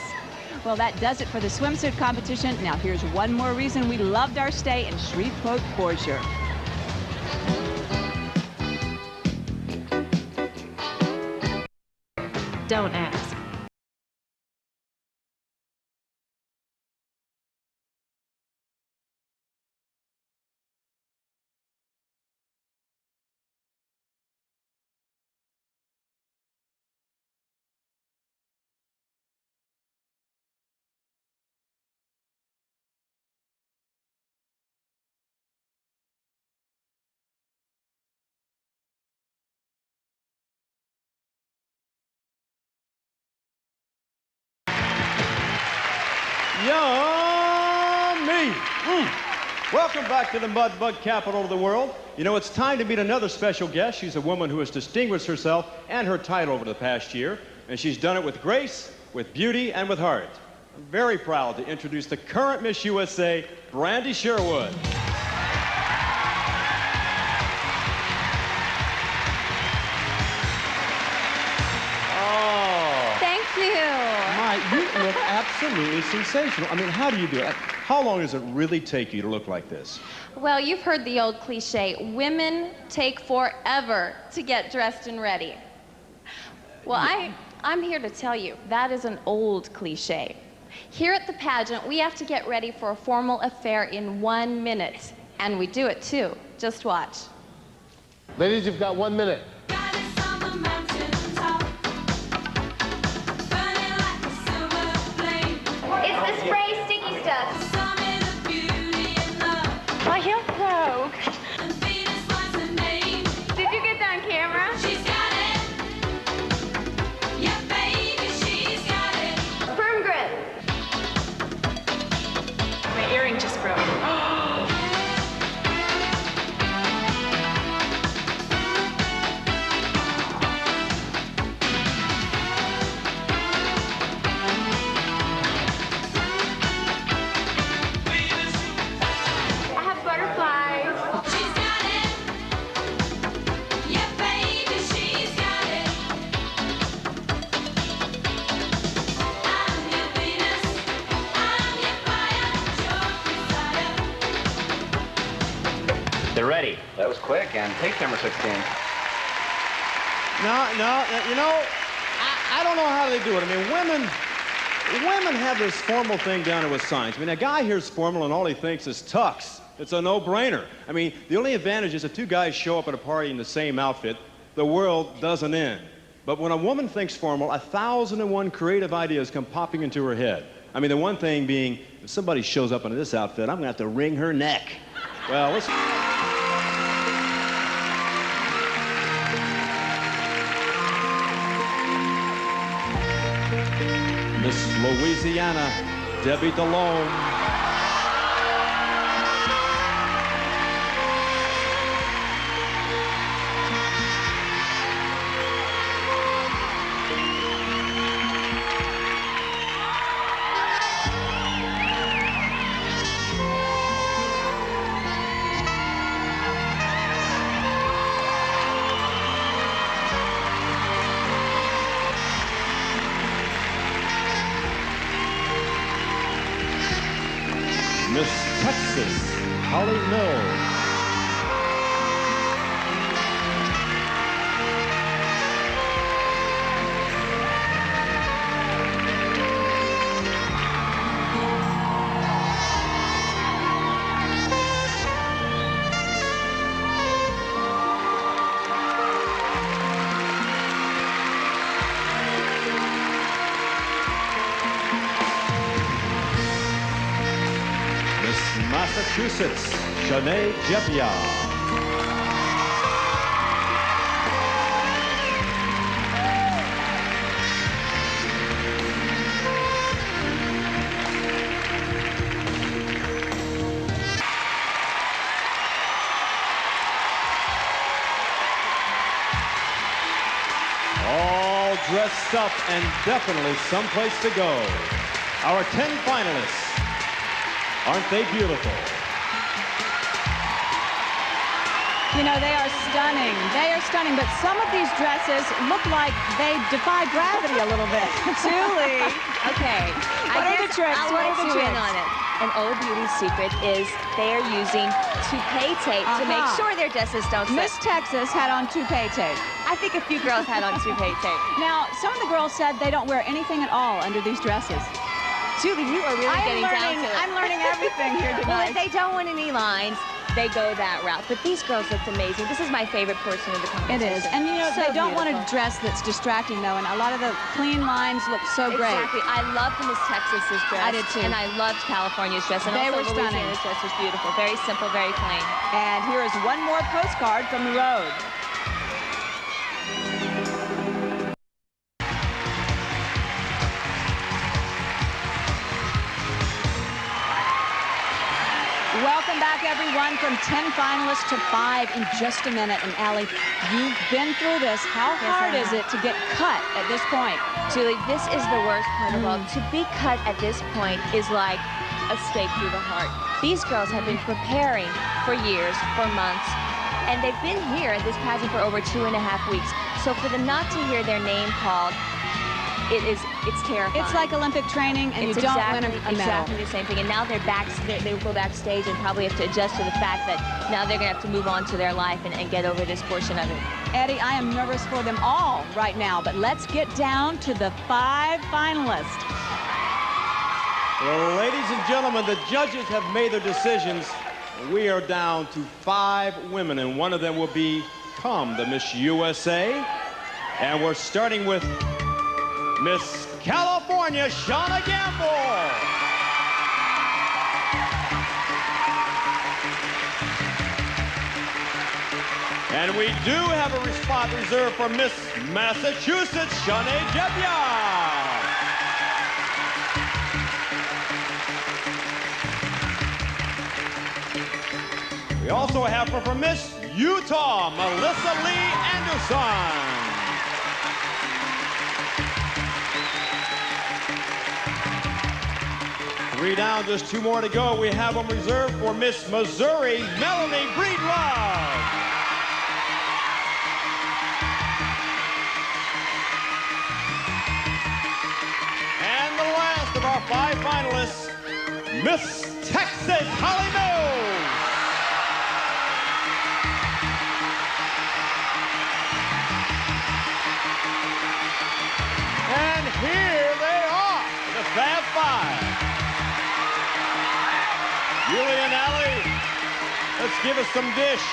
Well, that does it for the swimsuit competition. Now, here's one more reason we loved our stay in Shreveport, Bossier. Don't ask. Yummy! Welcome back to the Mud Bug capital of the world. You know, it's time to meet another special guest. She's a woman who has distinguished herself and her title over the past year, and she's done it with grace, with beauty, and with heart. I'm very proud to introduce the current Miss USA, Brandy Sherwood. You look absolutely sensational. I mean, how do you do it? How long does it really take you to look like this? Well, you've heard the old cliche, women take forever to get dressed and ready. Well, I'm here to tell you, that is an old cliche. Here at the pageant, we have to get ready for a formal affair in 1 minute. And we do it too. Just watch. Ladies, you've got 1 minute. It's the spray sticky stuff. My heel broke. Did you get that on camera? She's got it. Yeah, baby, she's got it. Firm grip. My earring just broke. They're ready. That was quick, and take camera 16. No, you know, I don't know how they do it. I mean, women have this formal thing down to a science. I mean, a guy hears formal and all he thinks is tux. It's a no-brainer. I mean, the only advantage is if two guys show up at a party in the same outfit, the world doesn't end. But when a woman thinks formal, 1,001 creative ideas come popping into her head. I mean, the one thing being, if somebody shows up in this outfit, I'm going to have to wring her neck. Well, let's... Miss Louisiana, Debbie DeLone. Miss Texas, Holly Mills. Massachusetts, Shawnae Jebbia. All dressed up and definitely someplace to go. Our 10 finalists. Aren't they beautiful? You know, they are stunning. They are stunning, but some of these dresses look like they defy gravity a little bit. Julie, okay. What are the tricks? I'll What are let the you in tricks? on it. An old beauty secret is they're using toupee tape to make sure their dresses don't slip. Miss Texas had on toupee tape. I think a few girls had on toupee tape. Now, some of the girls said they don't wear anything at all under these dresses. Julie, you are really getting down to it. I'm learning everything here tonight. Well, if they don't want any lines, they go that route. But these girls looked amazing. This is my favorite portion of the competition. It is. And, you know, So they don't want a beautiful. dress that's distracting, though, and a lot of the clean lines look so great. Exactly. I loved Miss Texas's dress. I did, too. And I loved California's dress. And They also were stunning. Louisiana's dress was beautiful. Very simple, very plain. And here is one more postcard from the road. Welcome back, everyone, from 10 finalists to 5 in just a minute. And Allie, you've been through this. How hard is it to get cut at this point? Julie, this is the worst part of all. To be cut at this point is like a stake through the heart. These girls have been preparing for years, for months, and they've been here at this pageant for over 2.5 weeks. So for them not to hear their name called, it's terrifying. It's like Olympic training, and you don't win a medal. Exactly the same thing. And now they will go backstage and probably have to adjust to the fact that now they're going to have to move on to their life and get over this portion of it. Eddie, I am nervous for them all right now, but let's get down to the 5 finalists. Well, ladies and gentlemen, the judges have made their decisions. We are down to 5 women, and one of them will become the Miss USA. And we're starting with Miss California, Shawnae Jebbia. And we do have a spot reserved for Miss Massachusetts, Shawnae Jebbia. We also have her from Miss Utah, Melissa Lee Anderson. 3 down, just 2 more to go. We have them reserved for Miss Missouri, Melanie Breedlove. And the last of our 5 finalists, Miss Texas, Holly Mills. Let's give us some dish.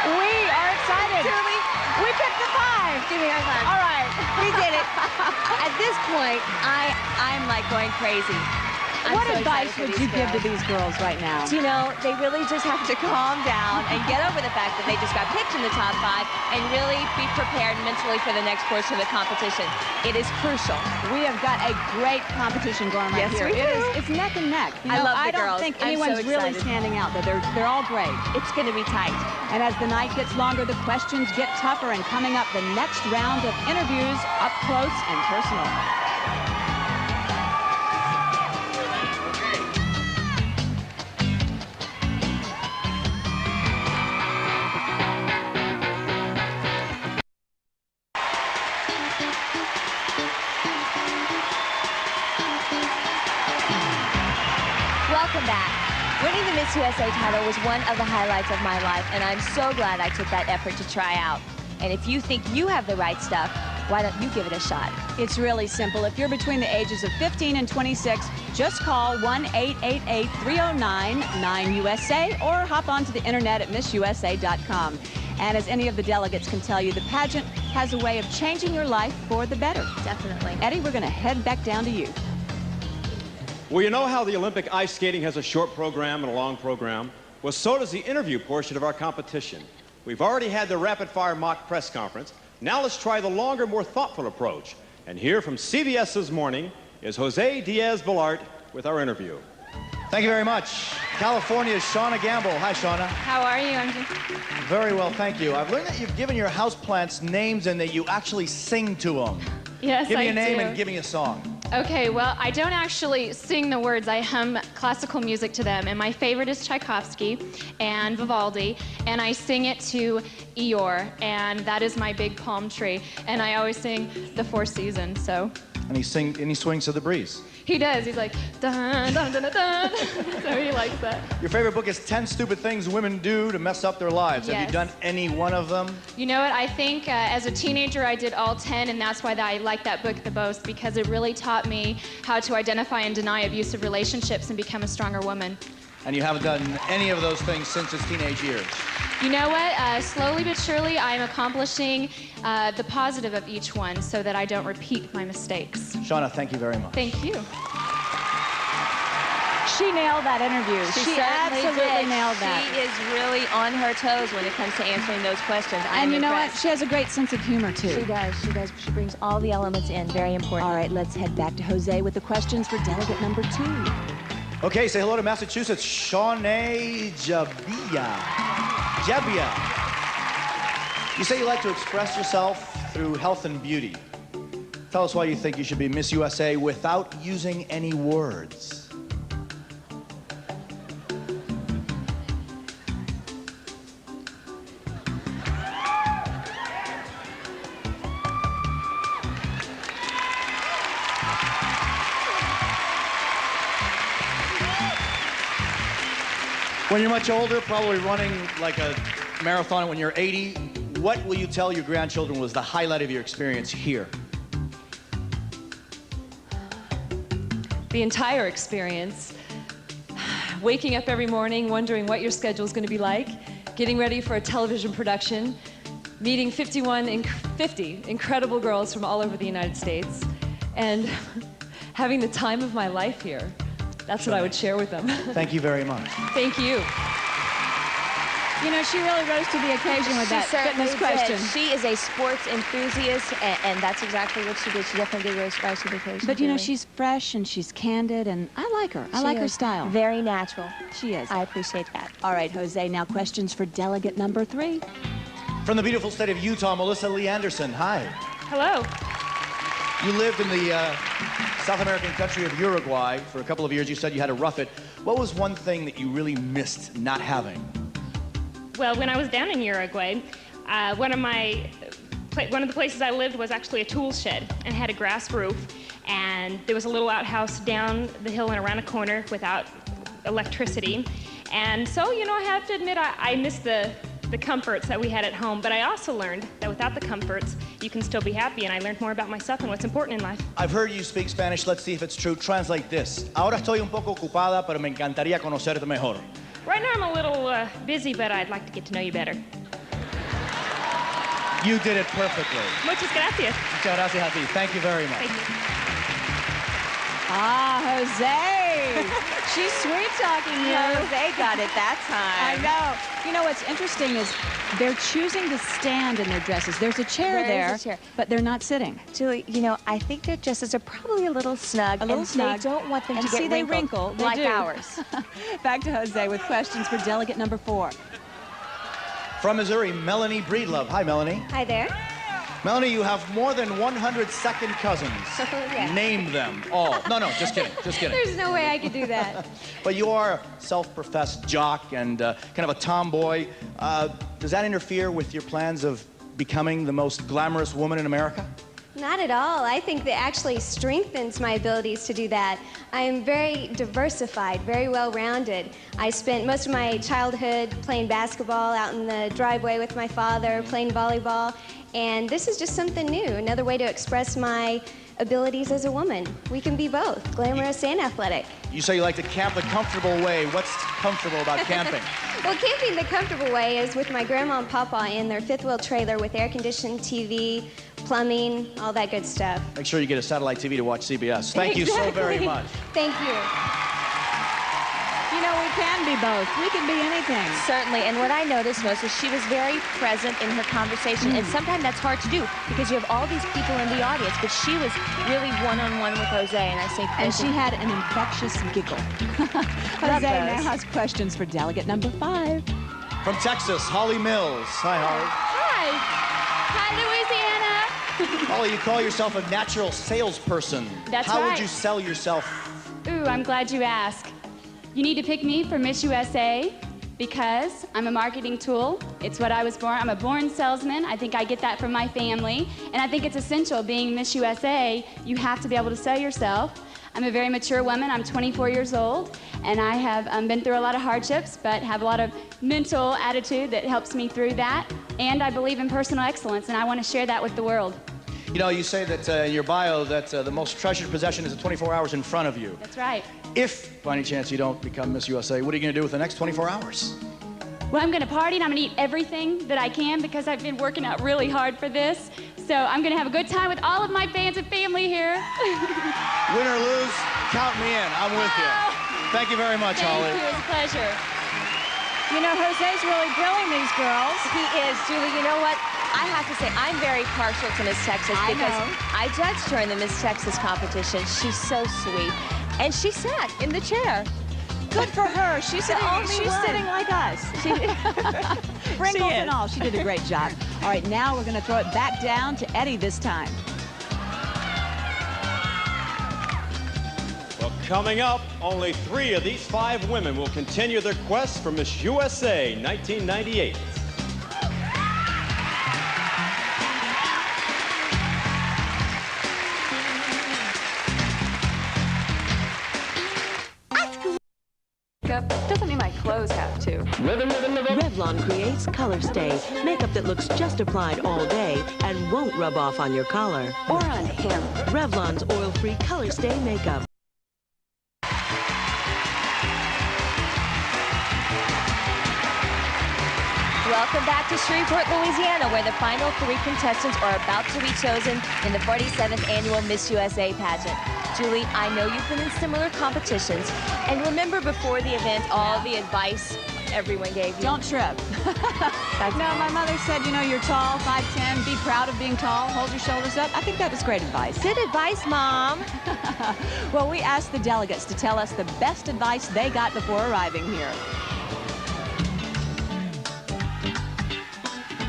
We are excited. Julie, we picked the 5. give me a high five. All right. We did it. At this point, I'm like going crazy. What advice would you give to these girls right now? You know, they really just have to calm down and get over the fact that they just got picked in the top 5 and really be prepared mentally for the next portion of the competition. It is crucial. We have got a great competition going right here. Yes, we do. It's neck and neck. I love the I don't girls. think I'm anyone's so really excited. standing out there. They're all great. It's going to be tight. And as the night gets longer, the questions get tougher, and coming up, the next round of interviews up close and personal. Welcome back. Winning the Miss USA title was one of the highlights of my life, and I'm so glad I took that effort to try out. And if you think you have the right stuff, why don't you give it a shot? It's really simple. If you're between the ages of 15 and 26, just call 1-888-309-9USA or hop onto the internet at MissUSA.com. And as any of the delegates can tell you, the pageant has a way of changing your life for the better. Definitely. Eddie, we're going to head back down to you. Well, you know how the Olympic ice skating has a short program and a long program? Well, so does the interview portion of our competition. We've already had the rapid-fire mock press conference. Now let's try the longer, more thoughtful approach. And here from CBS This Morning is Jose Diaz-Balart with our interview. Thank you very much. California's Shawnae Jebbia. Hi, Shawnae. How are you, Andrew? Very well, thank you. I've learned that you've given your houseplants names and that you actually sing to them. Yes, Give me I a name do. and give me a song. Okay, well, I don't actually sing the words. I hum classical music to them, and my favorite is Tchaikovsky and Vivaldi, and I sing it to Eeyore, and that is my big palm tree, and I always sing the Four Seasons, so. And he swings to the breeze. He does. He's like, dun, dun, dun, dun, dun. So he likes that. Your favorite book is 10 Stupid Things Women Do to Mess Up Their Lives. Have Yes. you done any one of them? You know what? I think as a teenager, I did all 10, and that's why I like that book the most, because it really taught me how to identify and deny abusive relationships and become a stronger woman. And you haven't done any of those things since his teenage years. You know what? Slowly but surely, I'm accomplishing the positive of each one so that I don't repeat my mistakes. Shawnae, thank you very much. Thank you. She nailed that interview. She absolutely did. nailed that. She is really on her toes when it comes to answering those questions. And you know what? She has a great sense of humor, too. She does. She does. She brings all the elements in. Very important. All right, let's head back to Jose with the questions for delegate number 2. Okay, say hello to Massachusetts, Shawnae Jebbia. You say you like to express yourself through health and beauty. Tell us why you think you should be Miss USA without using any words. When you're much older, probably running like a marathon when you're 80, what will you tell your grandchildren was the highlight of your experience here? The entire experience. Waking up every morning, wondering what your schedule is going to be like, getting ready for a television production, meeting 50 incredible girls from all over the United States, and having the time of my life here. That's what I would share with them. Thank you very much. Thank you. You know, she really rose to the occasion with that fitness question. She is a sports enthusiast, and that's exactly what she did. She definitely did rise to the occasion. But you know, really. she's fresh and she's candid, and I like her. I like her style. Very natural. She is. I appreciate that. All right, Jose, now questions for delegate number 3. From the beautiful state of Utah, Melissa Lee Anderson. Hi. Hello. You lived in the South American country of Uruguay for a couple of years. You said you had to rough it. What was one thing that you really missed not having? Well, when I was down in Uruguay, one of the places I lived was actually a tool shed and had a grass roof, and there was a little outhouse down the hill and around a corner without electricity. And so, you know, I have to admit I missed the comforts that we had at home, but I also learned that without the comforts, you can still be happy, and I learned more about myself and what's important in life. I've heard you speak Spanish. Let's see if it's true. Translate this. Ahora estoy un poco ocupada, pero me encantaría conocerte mejor. Right now I'm a little busy, but I'd like to get to know you better. You did it perfectly. Muchas gracias. Muchas gracias a ti. Thank you very much. Thank you. Ah, Jose. She's sweet talking you. Jose got it that time. I know. You know what's interesting is they're choosing to stand in their dresses. There's a chair there, but they're not sitting. Julie, you know, I think their dresses are probably a little snug. A little snug. They don't want them and to get see, they wrinkle. They like do. ours. Back to Jose with questions for delegate number 4. From Missouri, Melanie Breedlove. Hi, Melanie. Hi there. Melanie, you have more than 100 second cousins. Yeah. Name them all. No, just kidding. Just kidding. There's no way I could do that. But you are a self-professed jock and kind of a tomboy. Does that interfere with your plans of becoming the most glamorous woman in America? Not at all. I think that actually strengthens my abilities to do that. I am very diversified, very well-rounded. I spent most of my childhood playing basketball out in the driveway with my father, playing volleyball, and this is just something new, another way to express my abilities as a woman. We can be both, glamorous and athletic. You say you like to camp the comfortable way. What's comfortable about camping? Well, camping the comfortable way is with my grandma and papa in their fifth-wheel trailer with air-conditioned TV, plumbing, all that good stuff. Make sure you get a satellite TV to watch CBS. Thank you so very much. Thank you. You know, we can be both. We can be anything. Certainly, and what I noticed most is she was very present in her conversation, and sometimes that's hard to do because you have all these people in the audience, but she was really one-on-one with Jose, and I say and she had an infectious giggle. Jose now has questions for delegate number 5. From Texas, Holly Mills. Hi, Holly. Hi. Hi, Louisiana. Holly, you call yourself a natural salesperson. That's How right. would you sell yourself? Ooh, I'm glad you asked. You need to pick me for Miss USA because I'm a marketing tool. It's what I was born. I'm a born salesman. I think I get that from my family. And I think it's essential being Miss USA. You have to be able to sell yourself. I'm a very mature woman. I'm 24 years old. And I have been through a lot of hardships, but have a lot of mental attitude that helps me through that. And I believe in personal excellence, and I want to share that with the world. You know, you say that in your bio that the most treasured possession is the 24 hours in front of you. That's right. If, by any chance, you don't become Miss USA, what are you going to do with the next 24 hours? Well, I'm going to party, and I'm going to eat everything that I can because I've been working out really hard for this. So I'm going to have a good time with all of my fans and family here. Win or lose, count me in. I'm with you. Thank you very much, Holly. Thank you. It's a pleasure. You know, Jose's really grilling these girls. He is. Julie, you know what? I have to say, I'm very partial to Miss Texas because I judged her in the Miss Texas competition. She's so sweet. And she sat in the chair. Good for her. She's sitting like us. Wrinkles and all. She did a great job. All right, now we're going to throw it back down to Eddie this time. Well, coming up, only 3 of these 5 women will continue their quest for Miss USA 1998. Doesn't mean my clothes have to. Revlon creates color stay, makeup that looks just applied all day and won't rub off on your collar. Or on him. Revlon's oil-free color stay makeup. Welcome back to Shreveport, Louisiana, where the final 3 contestants are about to be chosen in the 47th annual Miss USA pageant. Julie, I know you've been in similar competitions, and remember before the event all the advice everyone gave you? Don't trip. No, my mother said, you know, you're tall, 5'10", be proud of being tall, hold your shoulders up. I think that was great advice. Good advice, Mom. Well, we asked the delegates to tell us the best advice they got before arriving here.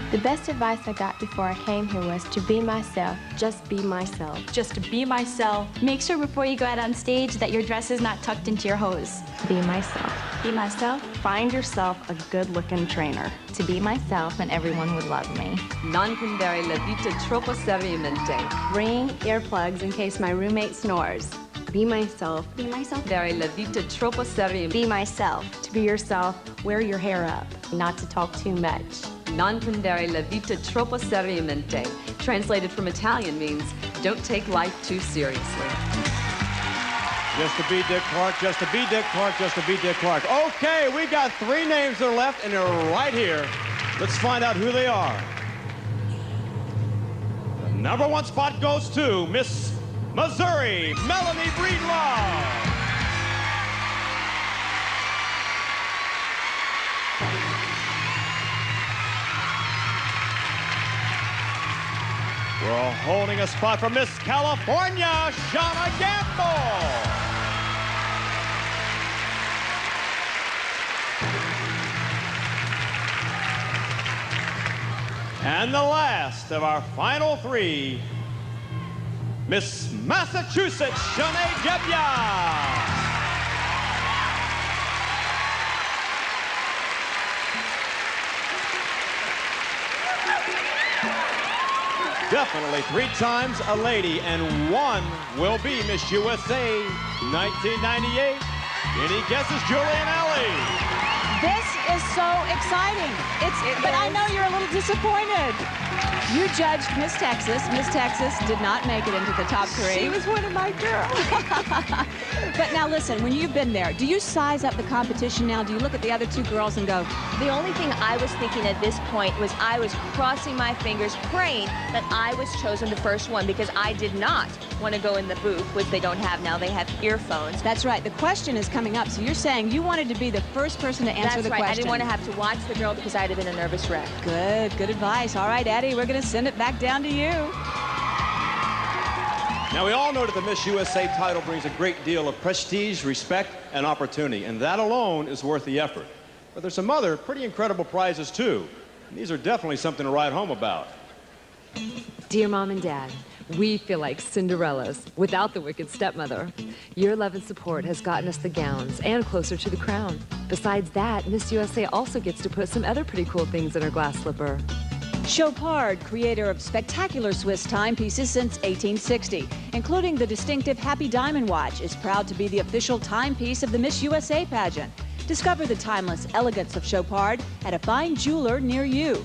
The best advice I got before I came here was to be myself. Just be myself. Just to be myself. Make sure before you go out on stage that your dress is not tucked into your hose. Be myself. Be myself. Find yourself a good-looking trainer. To be myself and everyone would love me. Non prendere la vita troppo seriamente. Bring earplugs in case my roommate snores. Be myself. Be myself. Prendere la vita troppo seriamente. Be myself. To be yourself, wear your hair up. Not to talk too much. Non prendere la vita troppo seriamente. Translated from Italian means, don't take life too seriously. Just to be Dick Clark, just to be Dick Clark, just to be Dick Clark. Okay, we got 3 names that are left, and they're right here. Let's find out who they are. The #1 spot goes to Miss Missouri, Melanie Breedlove. We're holding a spot for Miss California, Shawnae Jebbia. And the last of our final 3, Miss Massachusetts, Shawnae Jebbia. Definitely 3 times a lady, and 1 will be Miss USA 1998. Any guesses, Julie and Ellie? This is so exciting. But I know you're a little disappointed. You judged Miss Texas. Miss Texas did not make it into the top 3. She was one of my girls. But now listen, when you've been there, do you size up the competition now? Do you look at the other 2 girls and go, The only thing I was thinking at this point was I was crossing my fingers, praying that I was chosen the first one, because I did not want to go in the booth, which they don't have now. They have earphones. That's right. The question is coming up. So you're saying you wanted to be the first person to answer the question. I didn't want to have to watch the girl because I'd have been a nervous wreck. Good advice. All right, Eddie, we're going to send it back down to you. Now, we all know that the Miss USA title brings a great deal of prestige, respect, and opportunity, and that alone is worth the effort. But there's some other pretty incredible prizes, too. And these are definitely something to write home about. Dear Mom and Dad, we feel like Cinderellas without the wicked stepmother. Your love and support has gotten us the gowns and closer to the crown. Besides that, Miss USA also gets to put some other pretty cool things in her glass slipper. Chopard, creator of spectacular Swiss timepieces since 1860, including the distinctive Happy Diamond watch, is proud to be the official timepiece of the Miss USA pageant. Discover the timeless elegance of Chopard at a fine jeweler near you.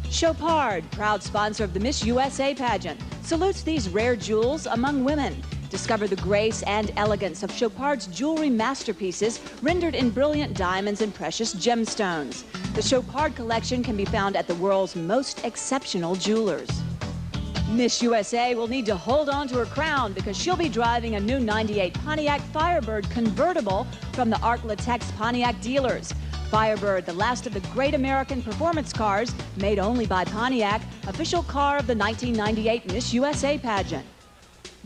Chopard, proud sponsor of the Miss USA pageant, salutes these rare jewels among women. Discover the grace and elegance of Chopard's jewelry masterpieces rendered in brilliant diamonds and precious gemstones. The Chopard collection can be found at the world's most exceptional jewelers. Miss USA will need to hold on to her crown because she'll be driving a new '98 Pontiac Firebird convertible from the Arc-Latex Pontiac dealers. Firebird, the last of the great American performance cars, made only by Pontiac, official car of the 1998 Miss USA pageant.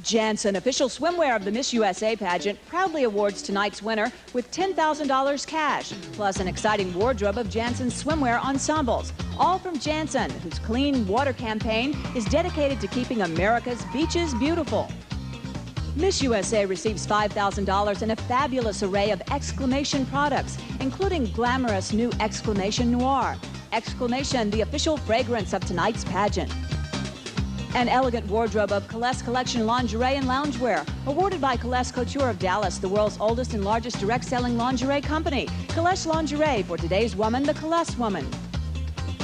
Janssen, official swimwear of the Miss USA pageant, proudly awards tonight's winner with $10,000 cash, plus an exciting wardrobe of Janssen's swimwear ensembles, all from Janssen, whose clean water campaign is dedicated to keeping America's beaches beautiful. Miss USA receives $5,000 and a fabulous array of Exclamation products, including glamorous new Exclamation Noir. Exclamation, the official fragrance of tonight's pageant. An elegant wardrobe of Kales Collection lingerie and loungewear, awarded by Kales Couture of Dallas, the world's oldest and largest direct-selling lingerie company. Kales Lingerie, for today's woman, the Kales woman.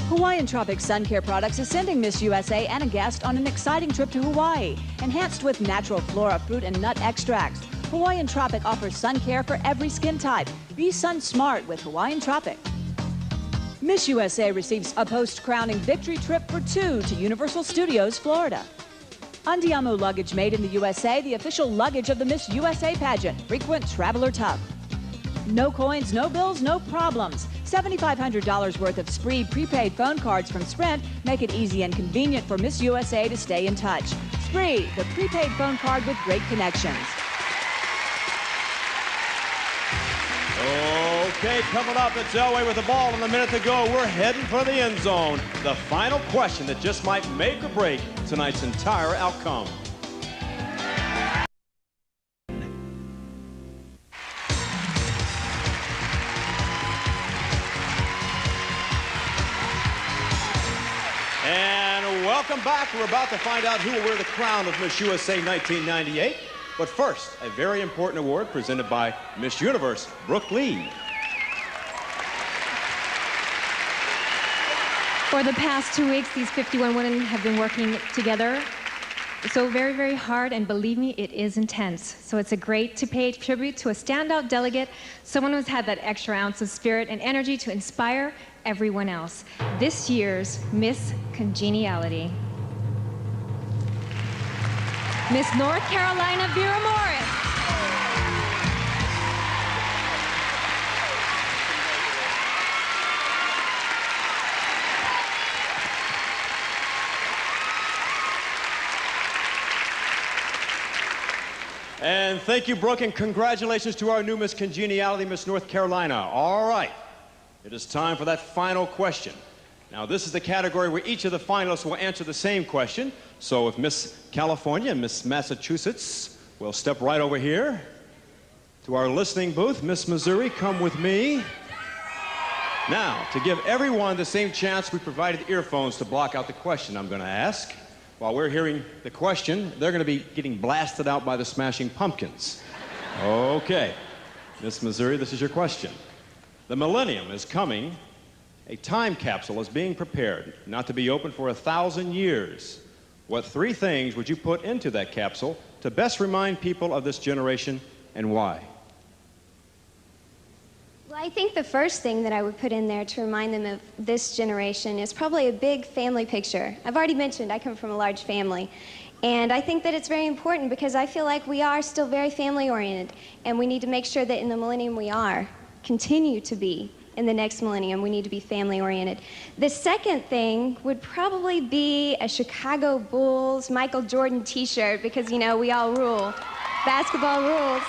Hawaiian Tropic Sun Care Products is sending Miss USA and a guest on an exciting trip to Hawaii, enhanced with natural flora, fruit, and nut extracts. Hawaiian Tropic offers sun care for every skin type. Be sun smart with Hawaiian Tropic. Miss USA receives a post-crowning victory trip for 2 to Universal Studios, Florida. Andiamo luggage made in the USA, the official luggage of the Miss USA pageant. Frequent traveler tub. No coins, no bills, no problems. $7,500 worth of Spree prepaid phone cards from Sprint make it easy and convenient for Miss USA to stay in touch. Spree, the prepaid phone card with great connections. Okay, coming up, it's Elway with the ball and a minute to go. We're heading for the end zone. The final question that just might make or break tonight's entire outcome. And welcome back. We're about to find out who will wear the crown of Miss USA 1998. But first, a very important award presented by Miss Universe, Brooke Lee. For the past 2 weeks, these 51 women have been working together so very, very hard, and believe me, it is intense. So it's great to pay tribute to a standout delegate, someone who's had that extra ounce of spirit and energy to inspire everyone else. This year's Miss Congeniality. Miss North Carolina, Vera Morris. And thank you, Brooke, and congratulations to our new Miss Congeniality, Miss North Carolina. All right, it is time for that final question. Now, this is the category where each of the finalists will answer the same question. So if Miss California and Miss Massachusetts will step right over here to our listening booth. Miss Missouri, come with me. Now, to give everyone the same chance, we provided earphones to block out the question I'm going to ask. While we're hearing the question, they're going to be getting blasted out by the Smashing Pumpkins. Okay. Miss Missouri, this is your question. The millennium is coming. A time capsule is being prepared, not to be open for 1,000 years. What 3 things would you put into that capsule to best remind people of this generation, and why? Well, I think the first thing that I would put in there to remind them of this generation is probably a big family picture. I've already mentioned I come from a large family, and I think that it's very important because I feel like we are still very family-oriented, and we need to make sure that in the millennium we continue to be. In the next millennium, we need to be family-oriented. The second thing would probably be a Chicago Bulls Michael Jordan t-shirt because, you know, we all rule. Basketball rules.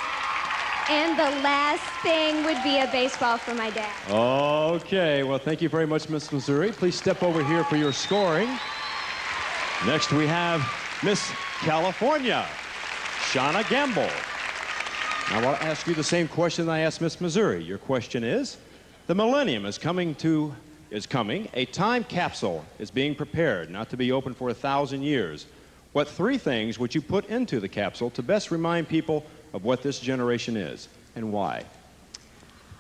And the last thing would be a baseball for my dad. Okay, well, thank you very much, Miss Missouri. Please step over here for your scoring. Next, we have Miss California, Shawnae Gamble. Now, I want to ask you the same question I asked Miss Missouri. Your question is, the millennium is coming. A time capsule is being prepared, not to be open for 1,000 years. What 3 things would you put into the capsule to best remind people of what this generation is, and why?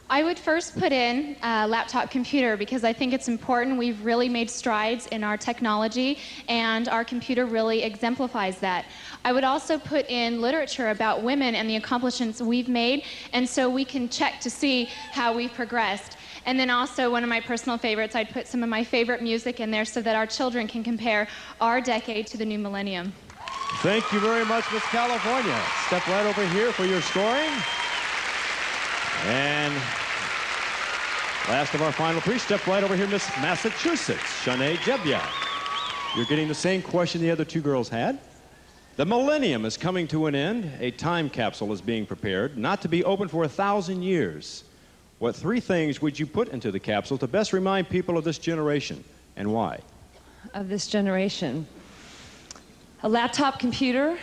I would first put in a laptop computer because I think it's important. We've really made strides in our technology, and our computer really exemplifies that. I would also put in literature about women and the accomplishments we've made, and so we can check to see how we've progressed. And then also, one of my personal favorites, I'd put some of my favorite music in there so that our children can compare our decade to the new millennium. Thank you very much, Miss California. Step right over here for your scoring. And last of our final 3, step right over here, Miss Massachusetts, Shawnae Jebbia. You're getting the same question the other 2 girls had. The millennium is coming to an end. A time capsule is being prepared, not to be open for 1,000 years. What 3 things would you put into the capsule to best remind people of this generation, and why? Of this generation. A laptop computer,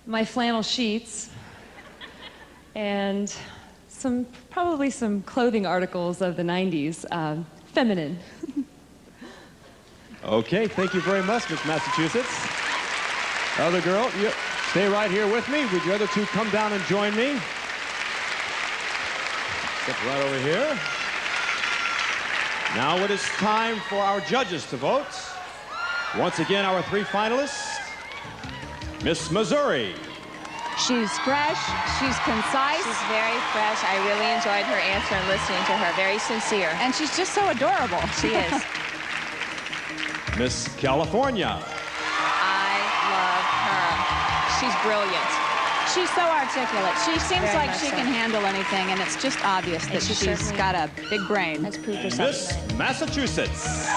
my flannel sheets, and probably some clothing articles of the 90s, feminine. Okay, thank you very much, Miss Massachusetts. Other girl, you stay right here with me. Would you other 2 come down and join me? Step right over here. Now it is time for our judges to vote. Once again, our 3 finalists. Miss Missouri. She's fresh, she's concise. She's very fresh. I really enjoyed her answer and listening to her. Very sincere. And she's just so adorable. She is. Miss California. I love her. She's brilliant. She's so articulate. She seems Very like much she so. can handle anything, and it's just obvious that she's got a big brain. Let's prove herself. Miss Massachusetts.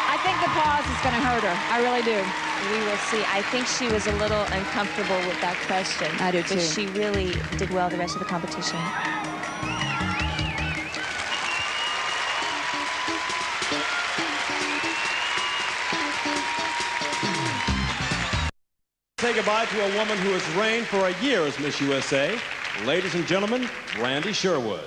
I think the pause is going to hurt her. I really do. We will see. I think she was a little uncomfortable with that question. I do, too. But she really did well the rest of the competition. Say goodbye to a woman who has reigned for a year as Miss USA. Ladies and gentlemen, Brandy Sherwood.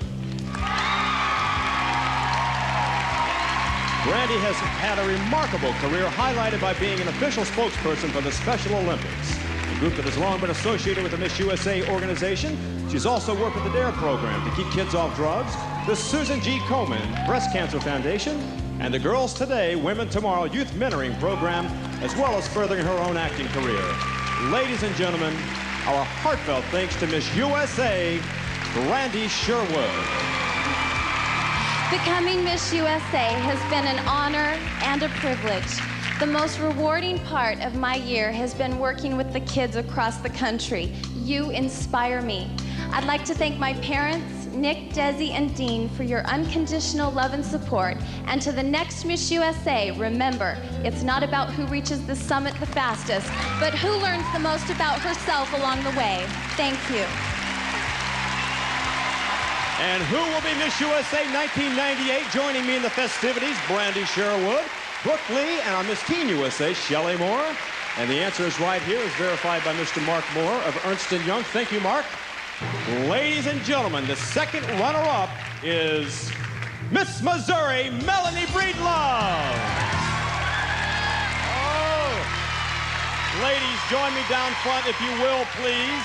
Brandy has had a remarkable career highlighted by being an official spokesperson for the Special Olympics, a group that has long been associated with the Miss USA organization. She's also worked with the DARE program to keep kids off drugs, the Susan G. Komen Breast Cancer Foundation, and the Girls Today, Women Tomorrow Youth Mentoring Program as well as furthering her own acting career. Ladies and gentlemen, our heartfelt thanks to Miss USA, Brandy Sherwood. Becoming Miss USA has been an honor and a privilege. The most rewarding part of my year has been working with the kids across the country. You inspire me. I'd like to thank my parents, Nick, Desi, and Dean, for your unconditional love and support. And to the next Miss USA, remember, it's not about who reaches the summit the fastest, but who learns the most about herself along the way. Thank you. And who will be Miss USA 1998? Joining me in the festivities, Brandy Sherwood, Brooke Lee, and our Miss Teen USA, Shelley Moore. And the answer is right here, as verified by Mr. Mark Moore of Ernst & Young. Thank you, Mark. Ladies and gentlemen, the second runner-up is Miss Missouri, Melanie Breedlove. Oh. Ladies, join me down front, if you will, please.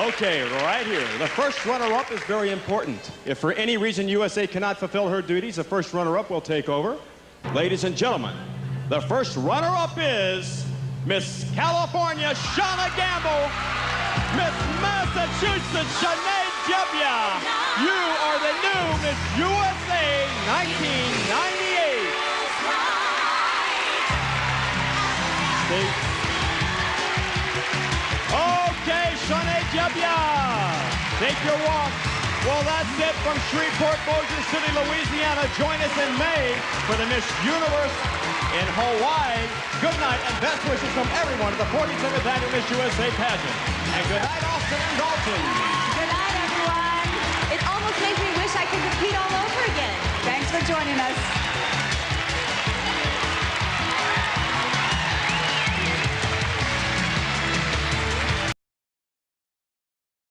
Okay, right here. The first runner-up is very important. If for any reason USA cannot fulfill her duties, the first runner-up will take over. Ladies and gentlemen, the first runner-up is Miss California, Shawnae Jebbia. Miss Massachusetts, Shawnae Jebbia. You are the new Miss USA 1998. Okay, Shawnae Jebbia, take your walk. Well, that's it from Shreveport, Bossier City, Louisiana. Join us in May for the Miss Universe in Hawaii. Good night and best wishes from everyone at the 47th Annual Miss USA Pageant. And good night, Austin and Dalton. Good night, everyone. It almost makes me wish I could compete all over again. Thanks for joining us.